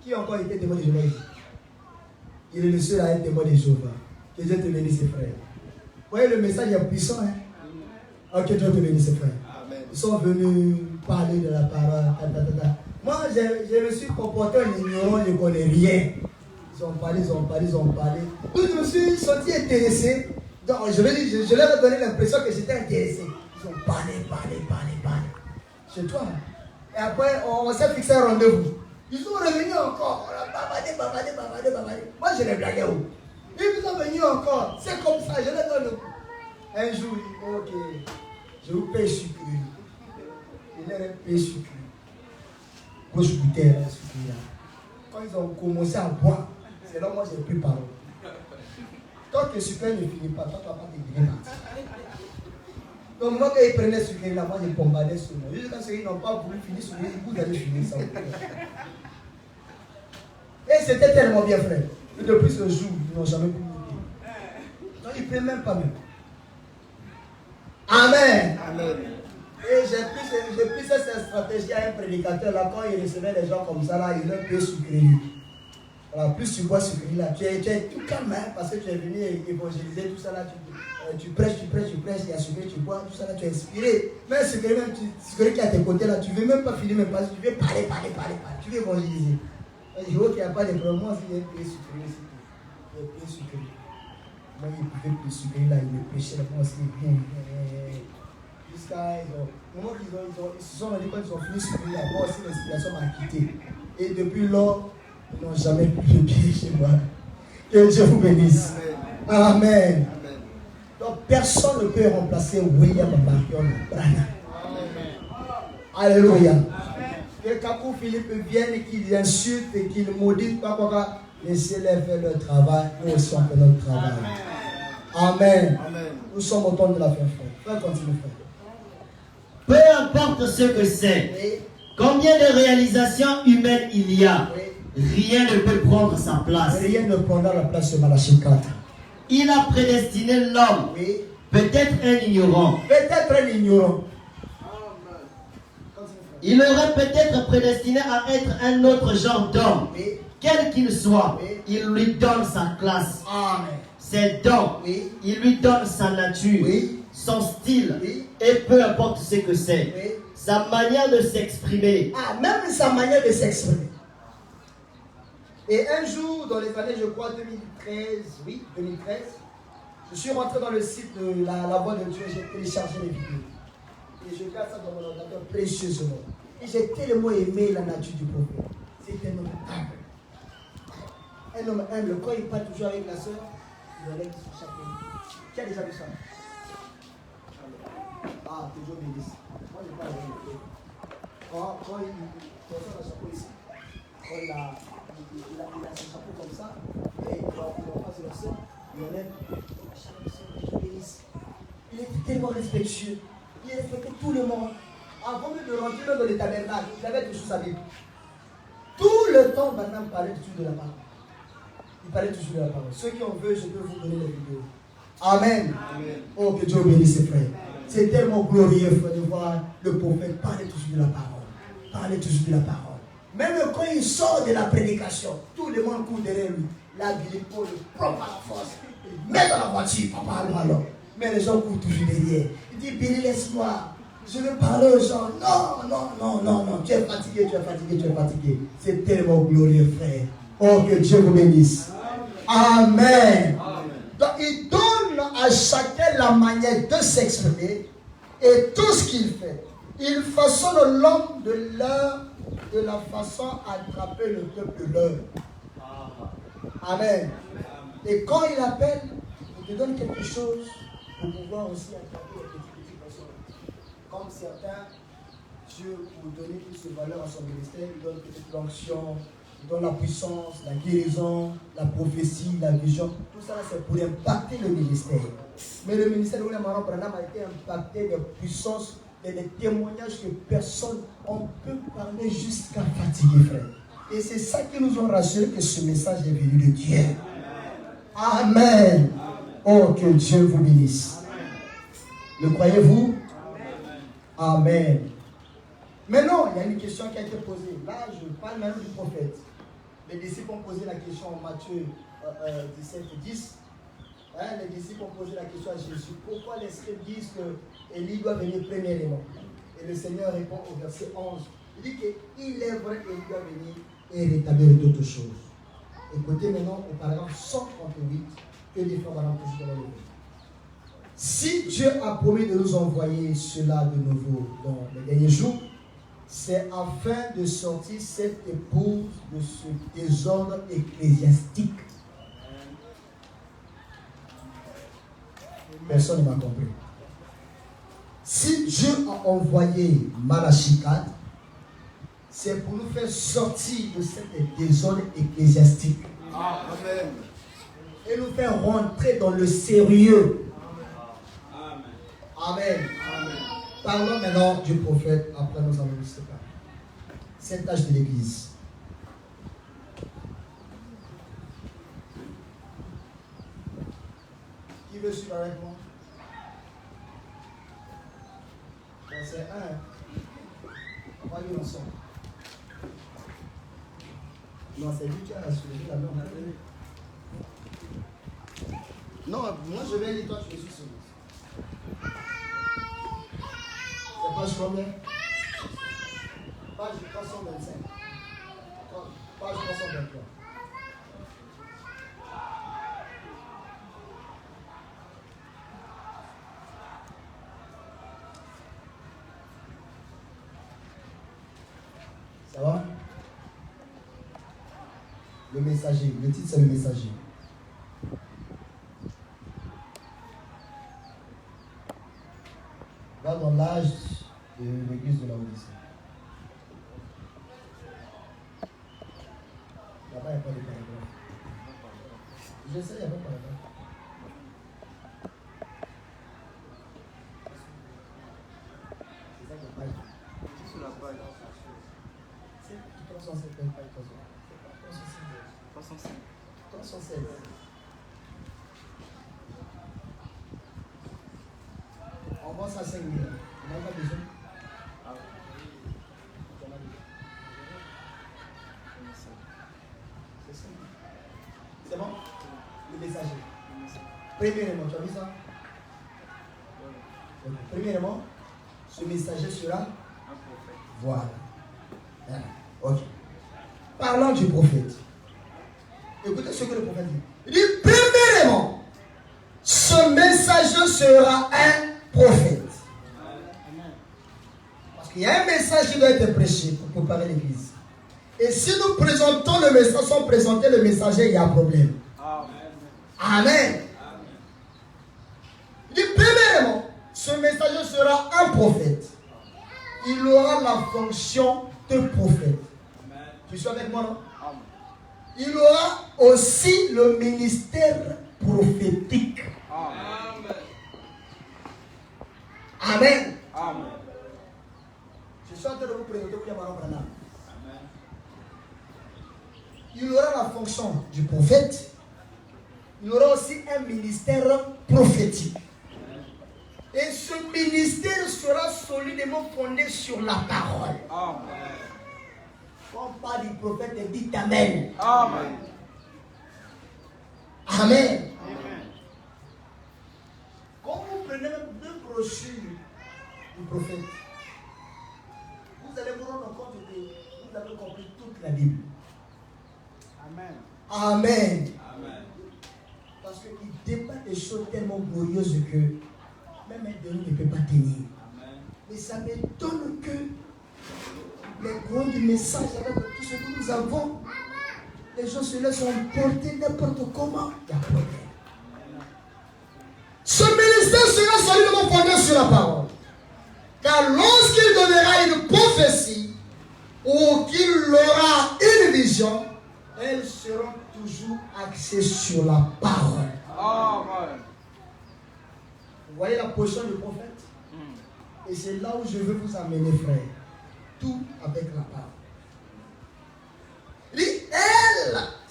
Qui a encore été témoin de Jéhovah ici? Il est le seul à être témoin de Jéhovah. Que Dieu te bénisse, frère. Vous voyez, le message est puissant, hein? Ok, Dieu te bénisse, frère. Ils sont venus parler de la parole. Moi, je me suis comporté en ignorant, je ne connais rien. Ils ont parlé. Donc, je me suis senti intéressé. Donc, je leur ai donné l'impression que j'étais intéressé. Ils ont parlé. Chez toi. Et après, on s'est fixé un rendez-vous. Ils sont revenus encore. On a bavardé. Moi, je les blaguais. Ils sont venus encore. C'est comme ça, je les donne le coup. Un jour, il dit, ok, je vous paye sucré. Il leur a payé sucré. Gauche bouteille, là, sucré là. Quand ils ont commencé à boire, c'est là où moi j'ai pris parole. Tant que le sucré ne finit pas, toi tu vas pas te guérir. Donc moi quand ils prenaient le sucré là, moi je bombardais sur moi. Jusqu'à ce qu'ils n'ont pas voulu finir sur moi, vous allez finir ça. Et c'était tellement bien, frère. Et depuis ce jour, ils n'ont jamais pu nous. Non, ils ne prennent même pas même. Amen. Et j'ai pris cette stratégie à un prédicateur là, quand il recevait les gens comme ça là, il leur peut sucrer. Voilà, plus tu bois sucré là, tu es tout calme hein, parce que tu es venu évangéliser tout ça là, tu prêches, il y a sucré, tu bois, tout ça là, tu es inspiré. Mais sucré, même sucré qui est à tes côtés là, tu ne veux même pas finir, même pas, tu veux parler, tu veux évangéliser. Je dis, ok, il n'y a pas de problème, moi aussi j'ai un peu sucré aussi. J'ai un peu sucré. Moi, il pouvait plus sucré là, il me pêchait là, moi aussi. Jusqu'à au moment qu'ils se sont rendus compte qu'ils ont fini sucré là, moi aussi l'inspiration m'a quitté. Et depuis lors, ils n'ont jamais pu le pied chez moi. Que Dieu vous bénisse. Amen. Donc personne ne peut remplacer William Marion Branham. Alléluia. Que quand Philippe vienne et qu'il insulte et qu'il maudit, laissez-les faire leur travail. Nous aussi on fait notre travail. Amen. Nous sommes au temps de la fin, frère. Frère, continue, frère. Peu importe ce que c'est, combien de réalisations humaines il y a, rien ne peut prendre sa place. Rien ne prendra la place de Malachie 4. Il a prédestiné l'homme, peut-être un ignorant. Il aurait peut-être prédestiné à être un autre genre d'homme. Quel qu'il soit, il lui donne sa classe, ses dons, il lui donne sa nature, son style, et peu importe ce que c'est, sa manière de s'exprimer. Même sa manière de s'exprimer. Et un jour, dans les années, je crois, 2013, je suis rentré dans le site de la Voix de Dieu, j'ai téléchargé les vidéos. Et je garde ça dans mon ordinateur précieusement. Et j'ai tellement aimé la nature du prophète. C'est un homme humble. Un homme humble, quand il parle toujours avec la soeur, il enlève son chapeau. Qui a déjà vu ça? Ah, toujours bénisse. Moi, je parle avec lui. Quand il sort le chapeau ici, quand il a son chapeau comme ça, et il va passer la soeur, il enlève la chapeau, toujours bénisse. Il était tellement respectueux. Il respectait tout le monde. Avant même de rentrer dans le tabernacle, il avait toujours sa Bible. Tout le temps, Branham parlait toujours de la parole. Il parlait toujours de la parole. Ceux qui en veulent, je peux vous donner les vidéos. Amen. Oh, que Dieu bénisse ses frères. C'est tellement glorieux, frère, de voir le prophète parler toujours de la parole. Parler toujours de la parole. Même quand il sort de la prédication, tout le monde court derrière lui. La Bible, le prend par la force. Il met dans la voiture, papa, alors. Mais les gens courent toujours derrière. Il dit, Billy, laisse-moi. Je veux parler aux gens. Non. Tu es fatigué. C'est tellement glorieux, frère. Oh, que Dieu vous bénisse. Amen. Donc, il donne à chacun la manière de s'exprimer et tout ce qu'il fait. Il façonne l'homme de la façon à attraper le peuple de l'heure. Amen. Et quand il appelle, il te donne quelque chose pour pouvoir aussi attraper les petites personnes. Comme certains, Dieu, pour donner plus de valeur à son ministère, il donne peut-être l'onction, il donne la puissance, la guérison, la prophétie, la vision. Tout ça, c'est pour impacter le ministère. Mais le ministère de William Marion Branham a été impacté de puissance et des témoignages que personne, on peut parler jusqu'à fatiguer, frère. Et c'est ça qui nous a rassuré que ce message est venu de Dieu. Amen. Oh, que Dieu vous bénisse. Le croyez-vous? Amen. Maintenant, il y a une question qui a été posée. Là, je parle même du prophète. Les disciples ont posé la question en Matthieu 17 et 10. Hein, les disciples ont posé la question à Jésus. Pourquoi les scribes disent que Élie doit venir premièrement? Et le Seigneur répond au verset 11. Il dit qu'il est vrai qu'Élie doit venir et rétablir d'autres choses. Écoutez maintenant au paragraphe 138 que les frères Madame Président le dit. Si Dieu a promis de nous envoyer cela de nouveau dans les derniers jours, c'est afin de sortir cette épouse de ce désordre ecclésiastique. Personne ne m'a compris. Si Dieu a envoyé Malachie 4, c'est pour nous faire sortir de cet désordre ecclésiastique. Amen. Et nous faire rentrer dans le sérieux. Amen. Amen. Parlons maintenant du prophète, après nous allons nous séparer. Cette tâche de l'église. Qui veut suivre avec moi? Verset 1. On va lire ensemble. Non, c'est lui qui a soulevé la main. Non, moi je vais lire, toi tu es sur ce. C'est page combien? Page 325. Page 323. Ça va? Le messager. Le titre c'est le messager. Va dans l'âge de l'église de la Odyssée. Là-bas, il n'y a pas de paragraphe. Je sais, il n'y a pas de paragraphe. C'est ça que page. C'est sur la page. C'est 307 page. 305. 316. On pense à 5 minutes. On n'a pas besoin. C'est bon? Le messager. Premièrement, tu as vu ça? Premièrement, ce messager sera un prophète. Voilà. Ok. Parlons du prophète. Écoutez ce que le prophète dit. Il dit, premièrement, ce messager sera un prophète. Parce qu'il y a un message qui doit être prêché pour préparer l'église. Et si nous présentons le message sans présenter le messager, il y a un problème. Amen. Il dit, premièrement, ce messager sera un prophète. Il aura la fonction de prophète. Tu suis avec moi, non? Il aura aussi le ministère prophétique. Amen. Amen. Je suis en train de vous présenter William Aaron Branham. Il aura la fonction du prophète. Il aura aussi un ministère prophétique. Et ce ministère sera solidement fondé sur la parole. Amen. Quand on parle du prophète, il dit Amen. Amen. Amen. Quand vous prenez deux brochures du prophète, vous allez vous rendre compte que vous avez compris toute la Bible. Amen. Amen. Amen. Parce qu'il débat des choses tellement glorieuses que même un de nous ne peut pas tenir. Amen. Mais ça m'étonne que les grands du message, avec tout ce que nous avons, les gens se laissent emporter n'importe comment. Il y a problème. Ce ministère sera solidement fondé sur la parole. Car lorsqu'il donnera une prophétie ou qu'il aura une vision, elles seront toujours axées sur la parole. Amen. Vous voyez la position du prophète? Et c'est là où je veux vous amener, frère. Tout avec la parole.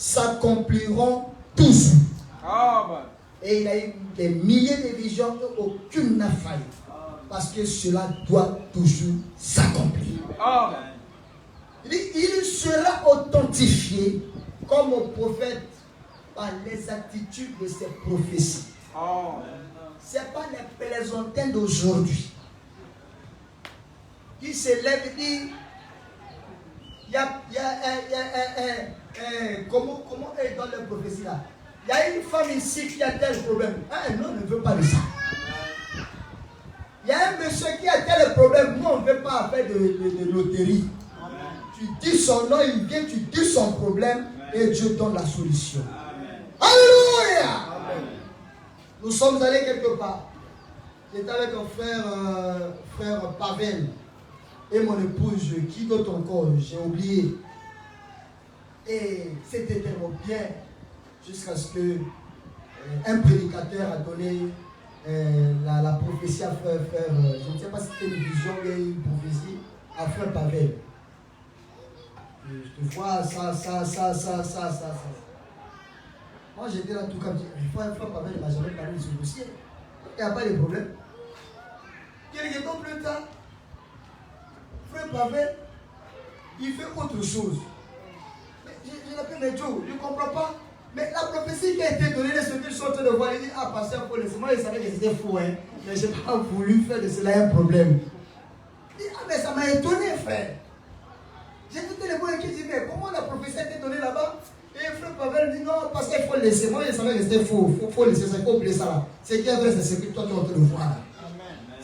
s'accompliront tous. Amen. Et il a eu des milliers de visions et aucune n'a failli. Parce que cela doit toujours s'accomplir. Amen. Il dit, il sera authentifié comme prophète par les attitudes de ses prophéties. Ce n'est pas les plaisantins d'aujourd'hui qui se lèvent et disent comment est dans les prophéties là? Il y a une femme ici qui a tel problème. Non, on ne veut pas de ça. Il y a un monsieur qui a tel problème. Nous, on ne veut pas faire de loterie. Tu dis son nom, il vient, tu dis son problème et Dieu donne la solution. Alléluia! Nous sommes allés quelque part. J'étais avec un frère Pavel et mon épouse, qui d'autre encore, j'ai oublié. Et c'était tellement bien jusqu'à ce que un prédicateur a donné la prophétie à frère, je ne sais pas si c'était une vision ou une prophétie à frère Pavel. Je te vois ça. Moi j'étais là tout comme frère Pavel ne m'a jamais parlé de ce dossier. Il n'y a pas de problème. Quelques temps plus tard, frère Pavel, il fait autre chose. Mais je l'appelle, mais Joe, je ne comprends pas. Mais la prophétie qui a été donnée, ce qu'ils sont en train de voir, il dit, pasteur, pour laisser. Moi, je savais que c'était faux, hein, mais je n'ai pas voulu faire de cela un problème. Il dit, mais ça m'a étonné, frère. J'ai tout le monde qui dit, mais comment la prophétie a été donnée là-bas? Et frère Pavel dit, non, parce qu'il faut laisser. Moi, je savais que c'était faux. Il faut laisser ça, il faut oublier ça là. C'est qui est vrai, c'est ce que toi, tu es en train de voir là.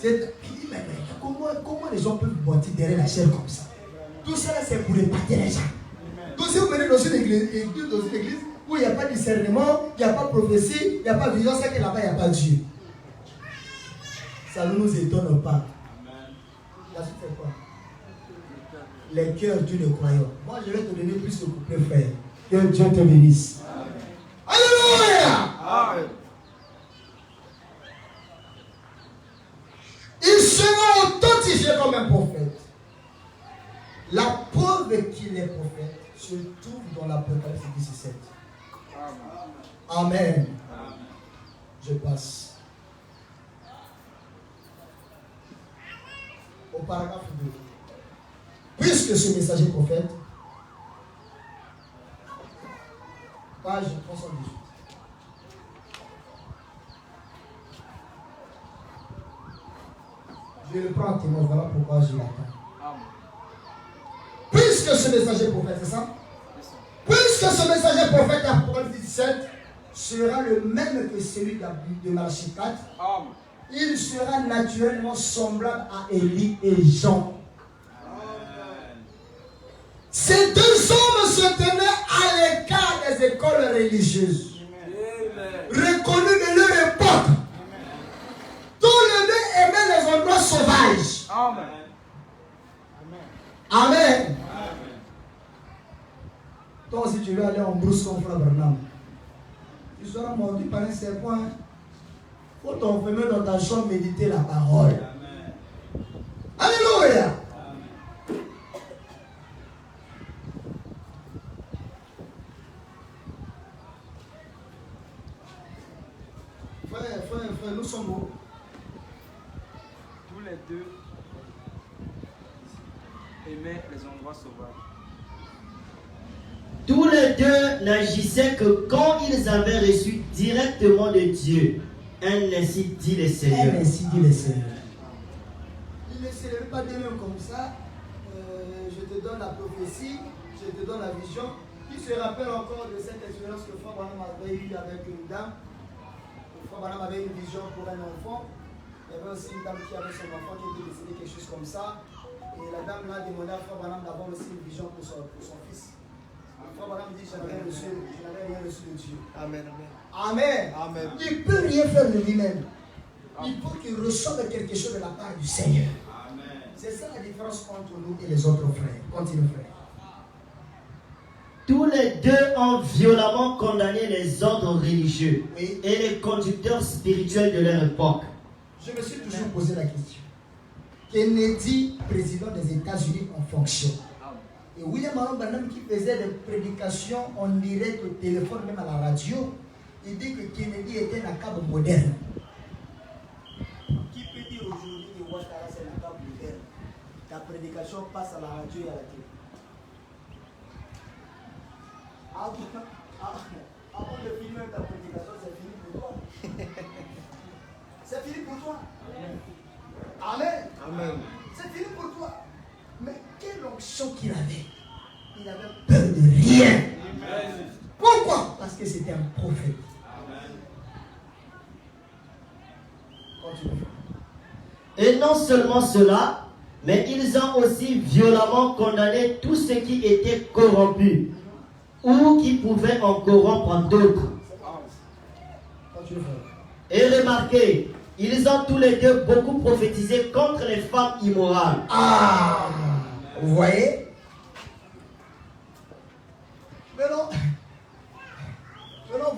Il dit, mais comment les gens peuvent mentir derrière la chair comme ça? Tout ça là, c'est pour épater les gens. Donc, si vous venez dans une église, où il n'y a pas de discernement, il n'y a pas de prophétie, il n'y a pas de vision, c'est que là-bas, il n'y a pas de Dieu. Ça ne nous étonne pas. La suite, c'est quoi? Les cœurs du croyant. Moi, je vais te donner plus de couplets, frère. Que Dieu te bénisse. Alléluia! Il sera authentifié comme un prophète. La preuve qu'il est prophète se trouve dans l'Apocalypse 17. Amen. Je passe au paragraphe 2. Puisque ce messager prophète, page 318. Je le prends en témoin, voilà pourquoi je l'attends. Puisque ce messager prophète, c'est ça? Puisque ce messager prophète, Apocalypse 17, sera le même que celui de Malachie 4, il sera naturellement semblable à Élie et Jean. Ces deux hommes se tenaient à l'écart des écoles religieuses, reconnues de leur époque. Tous les deux aimaient les endroits sauvages. Amen. Toi aussi tu veux aller en brousse comme frère Branham. Tu seras mordu par un serpent. Il faut t'enfermer dans ta chambre, méditer la parole. Alléluia. Frère, nous sommes où? Tous les deux aimaient les endroits sauvages. Tous les deux n'agissaient que quand ils avaient reçu directement de Dieu. Ainsi dit le Seigneur. Ainsi dit le Seigneur. Il ne se lève pas d'eux-mêmes comme ça. Je te donne la prophétie, je te donne la vision. Qui se rappelle encore de cette expérience que Frère Branham avait eue avec une dame? Frère Branham avait une vision pour un enfant. Il y avait aussi une dame qui avait son enfant qui était décédé, quelque chose comme ça. Et la dame l'a demandé à Frère Branham d'avoir aussi une vision pour son fils. Frère Branham dit, je n'avais rien reçu de Dieu. Amen. Amen. Amen. Il ne peut rien faire de lui-même. Il faut qu'il reçoive quelque chose de la part du Seigneur. Amen. C'est ça la différence entre nous et les autres frères. Continue, frère. Tous les deux ont violemment condamné les ordres religieux et les conducteurs spirituels de leur époque. Je me suis toujours posé la question. Kennedy, président des États-Unis en fonction, Et William Marion Branham qui faisait des prédications en direct au téléphone, même à la radio, il dit que Kennedy était un câble moderne. Qui peut dire aujourd'hui que Ouattara c'est un câble moderne? Ta prédication passe à la radio et à la télé. Avant de finir ta prédication, c'est fini pour toi. C'est fini pour toi. Amen. Amen. C'est fini pour toi. Mais quelle onction qu'il avait. Il avait peur de rien. Amen. Pourquoi? Parce que c'était un prophète. Amen. Continue. Et non seulement cela, mais ils ont aussi violemment condamné tout ce qui était corrompu ou qui pouvait en corrompre d'autres. Et remarquez, ils ont tous les deux beaucoup prophétisé contre les femmes immorales. Ah, vous voyez? Maintenant,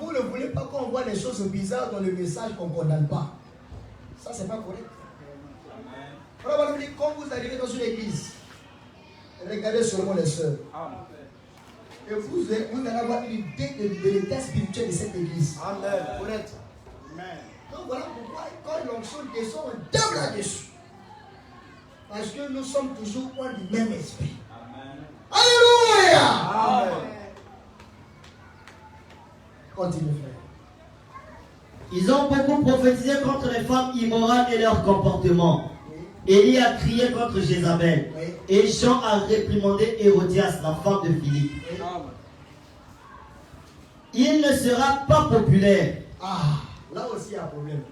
vous ne voulez pas qu'on voit des choses bizarres dans le message qu'on ne condamne pas. Ça, c'est pas correct. Alors, quand vous arrivez dans une église, regardez seulement les sœurs. Et vous allez avoir une idée de l'état spirituel de cette église. Amen. Correct. Donc voilà pourquoi quand l'onction descend, on tape là-dessus. Parce que nous sommes toujours un du même esprit. Amen. Alléluia. Amen. Continue, frère. Ils ont beaucoup prophétisé contre les femmes immorales et leur comportement. Élie a crié contre Jézabel. Oui. Et Jean a réprimandé Hérodias, la femme de Philippe. Oui. Il ne sera pas populaire. Ah, là aussi il y a un problème.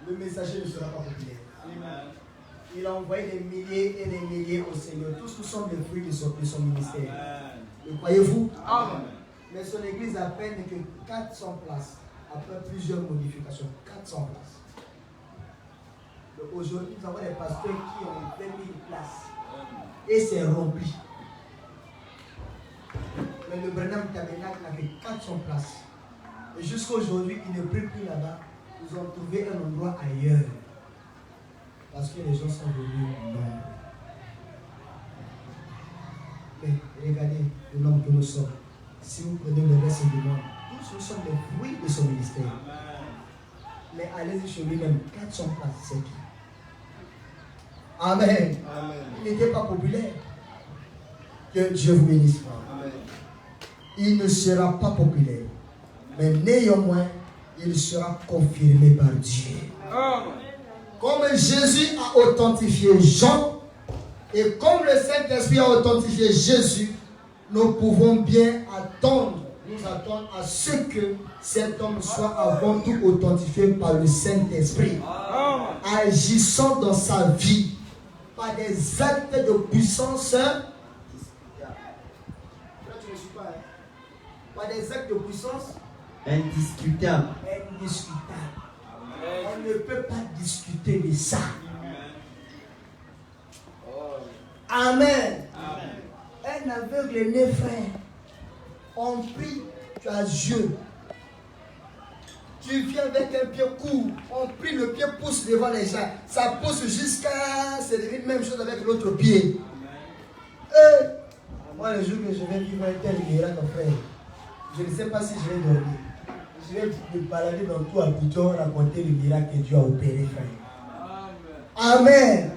Le messager ne sera pas populaire. Amen. Il a envoyé des milliers et des milliers au Seigneur. Tous nous sommes les fruits de son ministère. Amen. Le croyez-vous? Amen. Mais son église a peine que 400 places. Après plusieurs modifications. 400 places. Aujourd'hui, nous avons des pasteurs qui ont 20 000 places. Et c'est rempli. Mais le Branham Tabernacle avait 400 places. Et jusqu'à aujourd'hui, ils ne prient plus là-bas. Ils ont trouvé un endroit ailleurs. Parce que les gens sont venus en nombre. Mais regardez le nombre que nous sommes. Si vous prenez le reste du monde, tous nous sommes les fruits de son ministère. Mais allez-y chez lui-même, 400 places, c'est tout. Amen. Amen. Il n'était pas populaire. Que Dieu vous bénisse. Amen. Il ne sera pas populaire. Mais néanmoins, il sera confirmé par Dieu. Amen. Comme Jésus a authentifié Jean, et comme le Saint-Esprit a authentifié Jésus, nous pouvons bien nous attendre à ce que cet homme soit avant tout authentifié par le Saint-Esprit, agissant dans sa vie par des actes de puissance. Par des actes de puissance indiscutables. On ne peut pas discuter de ça. Amen. Un aveugle né, frère, on prie, tu as Dieu. Tu viens avec un pied court, on prie, le pied pousse devant les gens. Ça pousse jusqu'à. C'est devenu la même chose avec l'autre pied. Moi, le jour que je vais vivre un tel miracle, frère, je ne sais pas si je vais dormir. Je vais me balader dans tout Abidjan, raconter le miracle que Dieu a opéré, frère. Amen.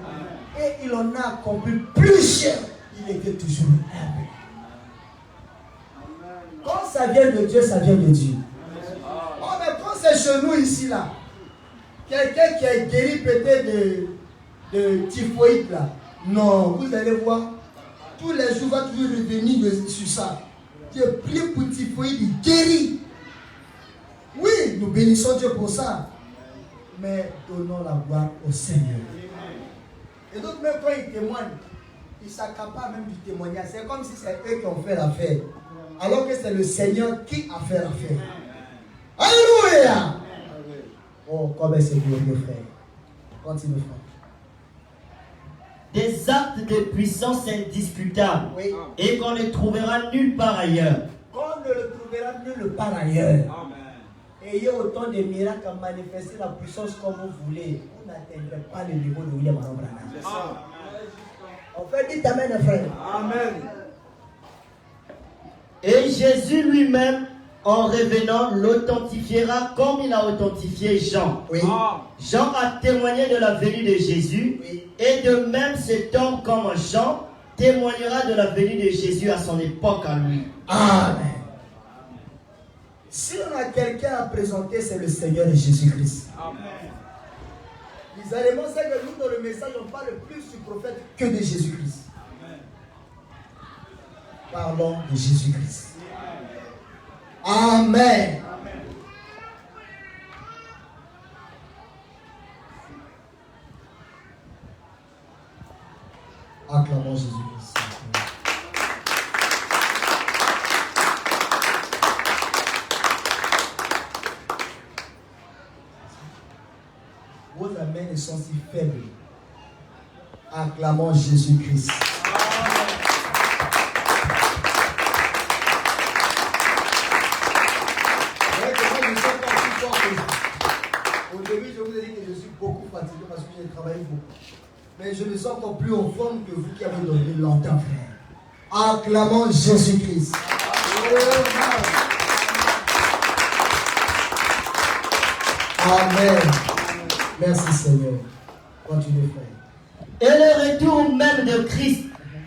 Et il en a accompli plusieurs. Il était toujours humble. Quand ça vient de Dieu, ça vient de Dieu. Oh, mais quand c'est chez nous ici, là, quelqu'un qui est guéri peut-être de typhoïde, là, non, vous allez voir, tous les jours, va toujours revenir sur ça. Dieu prie pour typhoïde, il guérit. Oui, nous bénissons Dieu pour ça. Mais donnons la gloire au Seigneur. Et donc, même quand ils témoignent, ils s'accaparent même du témoignage. C'est comme si c'est eux qui ont fait l'affaire. Alors que c'est le Seigneur qui a fait l'affaire. Alléluia! Oh, comme c'est glorieux, frère. Continue, frère. Des actes de puissance indiscutables. Oui. Et qu'on ne trouvera nulle part ailleurs. Qu'on ne le trouvera nulle part ailleurs. Amen. Ayez autant de miracles à manifester la puissance comme vous voulez. Vous n'atteindrez pas le niveau de William Marion Branham. On fait dit amen, frère. Amen. Et Jésus lui-même, en revenant, l'authentifiera comme il a authentifié Jean. Oui. Jean a témoigné de la venue de Jésus, Oui. et de même cet homme comme Jean témoignera de la venue de Jésus à son époque à lui. Amen. Si on a quelqu'un à présenter, c'est le Seigneur Jésus-Christ. Amen. Les éléments, c'est que nous, dans le message, on parle plus du prophète que de Jésus-Christ. Parlons de Jésus-Christ. Amen. Acclamons Jésus-Christ. Vos amens sont si faibles. Acclamons Jésus-Christ. Au début, je vous ai dit que je suis beaucoup fatigué parce que j'ai travaillé beaucoup. Mais je me sens encore plus en forme que vous qui avez donné longtemps, frère. Acclamons Jésus-Christ. Amen. Merci Seigneur. Continuez, frère. Et le retour même de Christ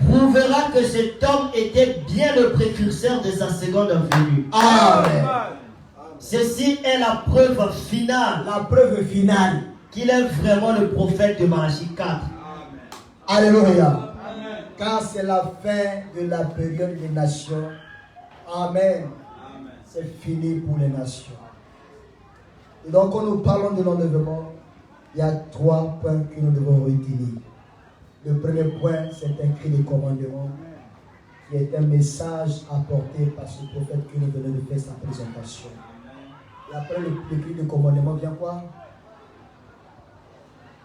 prouvera que cet homme était bien le précurseur de sa seconde venue. Amen. Ceci est la preuve finale La preuve finale. qu'il est vraiment le prophète de Malachie 4. Alléluia. Car c'est la fin de la période des nations. Amen. C'est fini pour les nations. Et donc, quand nous parlons de l'enlèvement, il y a 3 points que nous devons retenir. Le premier point, c'est un cri de commandement qui est un message apporté par ce prophète qui nous venait de faire sa présentation. Et après le cri de commandement vient quoi?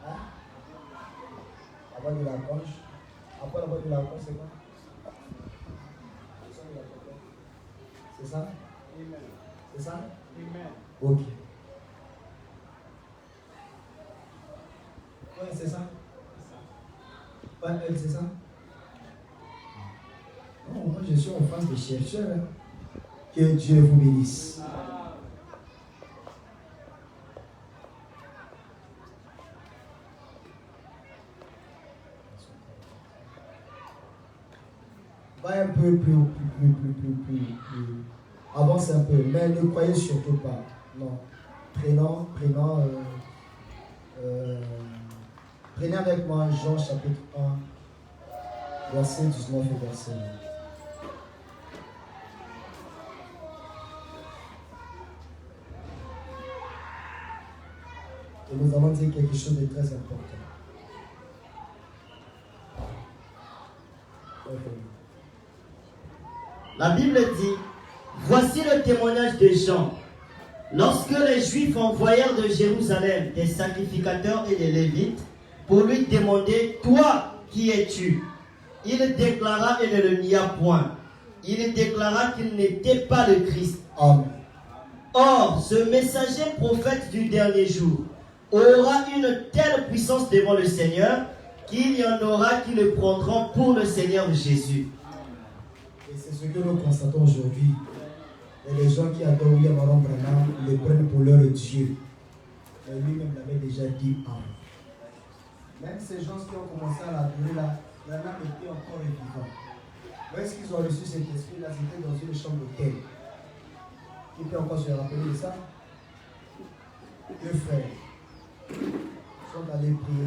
Hein? Avant de la conche. Après la voix de la conche, c'est quoi? C'est ça? C'est ça? Ok. Ouais, c'est ça? Ouais, elle, c'est ça? Non, moi je suis en face des chercheurs. Hein. Que Dieu vous bénisse. Va un peu plus. Avance un peu, mais ne croyez surtout pas. Non. Prenez avec moi Jean chapitre 1, verset 19 et verset 9. Et nous allons dire quelque chose de très important. La Bible dit, voici le témoignage de Jean. Lorsque les Juifs envoyèrent de Jérusalem des sacrificateurs et des Lévites pour lui demander, toi, qui es-tu? Il déclara et ne le nia point. Il déclara qu'il n'était pas le Christ. Amen. Or, ce messager prophète du dernier jour aura une telle puissance devant le Seigneur qu'il y en aura qui le prendront pour le Seigneur Jésus. Et c'est ce que nous constatons aujourd'hui. Et les gens qui adorent William Aaron Branham le prennent pour leur Dieu. Mais lui-même l'avait déjà dit avant. Même ces gens qui ont commencé à l'adorer là, Branham était encore vivant. Où est-ce qu'ils ont reçu cet esprit-là? C'était dans une chambre d'hôtel. Qui peut encore se rappeler de ça? Deux frères sont allés prier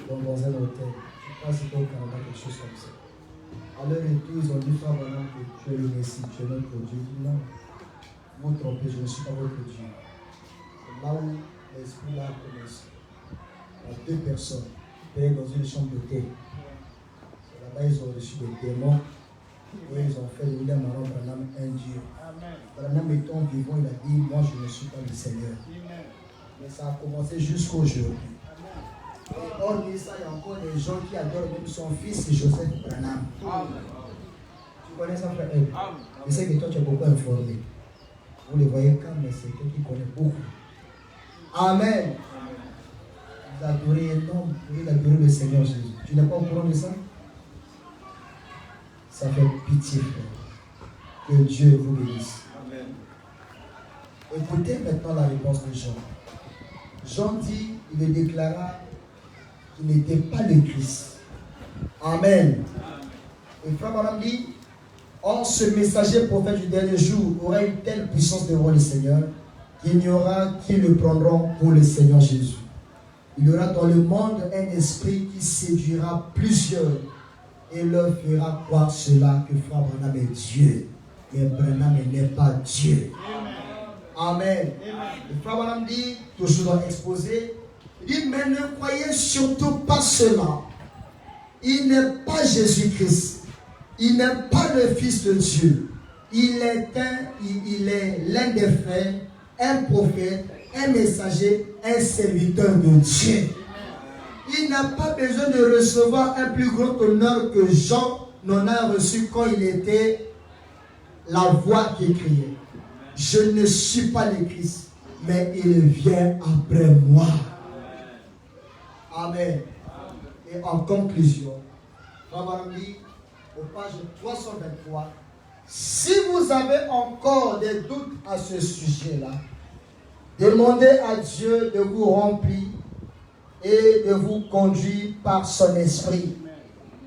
dans un hôtel. Je crois que c'était au Canada, quelque chose comme ça. À leur retour, ils ont dit, frère Branham, que tu es le Messie, tu es notre Dieu. Il dit non, vous vous trompez, je ne suis pas votre Dieu. C'est là où l'esprit là a commencé. Il y a deux personnes qui étaient dans une chambre d'hôtel. Là-bas, ils ont reçu des démons. Et ils ont fait de William Aaron Branham un Dieu. Branham étant vivant, il a dit, moi je ne suis pas le Seigneur. Mais ça a commencé jusqu'aujourd'hui. Et hormis ça, il y a encore des gens qui adorent même son fils Joseph Branham. Tu connais ça, frère? Je sais que toi tu es beaucoup informé. Vous le voyez quand, mais c'est quelqu'un qui connaît beaucoup. Amen. Vous adorez un homme, vous voulez adorer le Seigneur Jésus. Tu n'es pas au courant de ça? Ça fait pitié, frère. Que Dieu vous bénisse. Amen. Écoutez maintenant la réponse de Jean. Jean dit, il le déclara qu'il n'était pas le Christ. Amen. Et frère Madame dit, or ce messager prophète du dernier jour aura une telle puissance devant le Seigneur qu'il n'y aura qui le prendront pour le Seigneur Jésus. Il y aura dans le monde un esprit qui séduira plusieurs et leur fera croire cela que frère Branham est Dieu. Mais Branham n'est pas Dieu. Amen. Le frère Branham dit, toujours dans l'exposé, il dit, mais ne croyez surtout pas cela. Il n'est pas Jésus-Christ. Il n'est pas le Fils de Dieu. Il est l'un des frères, un prophète, un messager, un serviteur de Dieu. Il n'a pas besoin de recevoir un plus grand honneur que Jean n'en a reçu quand il était la voix qui criait. Je ne suis pas le Christ, mais il vient après moi. Amen. Et en conclusion, on va lire aux pages 323. Si vous avez encore des doutes à ce sujet-là, demandez à Dieu de vous remplir et de vous conduire par son esprit.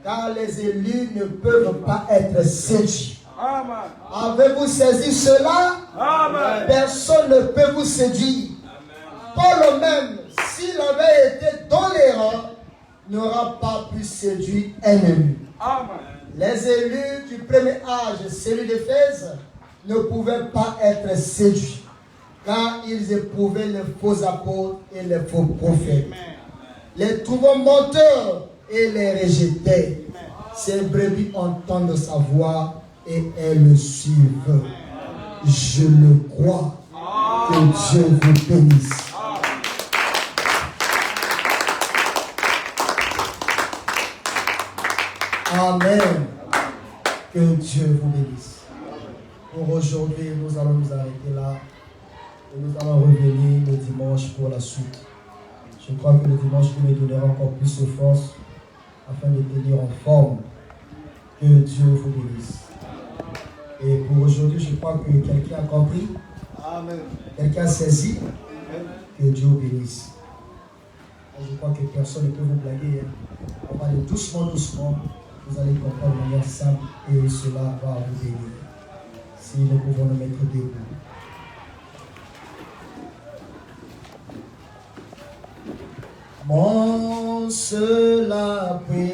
Car les élus ne peuvent pas être séduits. Amen. Avez-vous saisi cela? Amen. Personne ne peut vous séduire. Paul même, s'il avait été dans l'erreur, n'aura pas pu séduire un élu. Amen. Les élus du premier âge, celui d'Éphèse, ne pouvaient pas être séduits, car ils éprouvaient les faux apôtres et les faux prophètes, les trouvant menteurs et les rejetaient. Ces brebis entendent sa voix et elles le suivent. Je le crois. Que Dieu vous bénisse. Amen. Que Dieu vous bénisse. Pour aujourd'hui, nous allons nous arrêter là. Et nous allons revenir le dimanche pour la suite. Je crois que le dimanche, vous me donnerez encore plus de force afin de tenir en forme. Que Dieu vous bénisse. Et pour aujourd'hui, je crois que quelqu'un a compris. Amen. Quelqu'un a saisi. Que Dieu vous bénisse. Et je crois que personne ne peut vous blaguer. On va aller doucement, doucement. Vous allez comprendre de manière simple et cela va vous bénir. Si nous pouvons nous mettre debout. Mon seul appui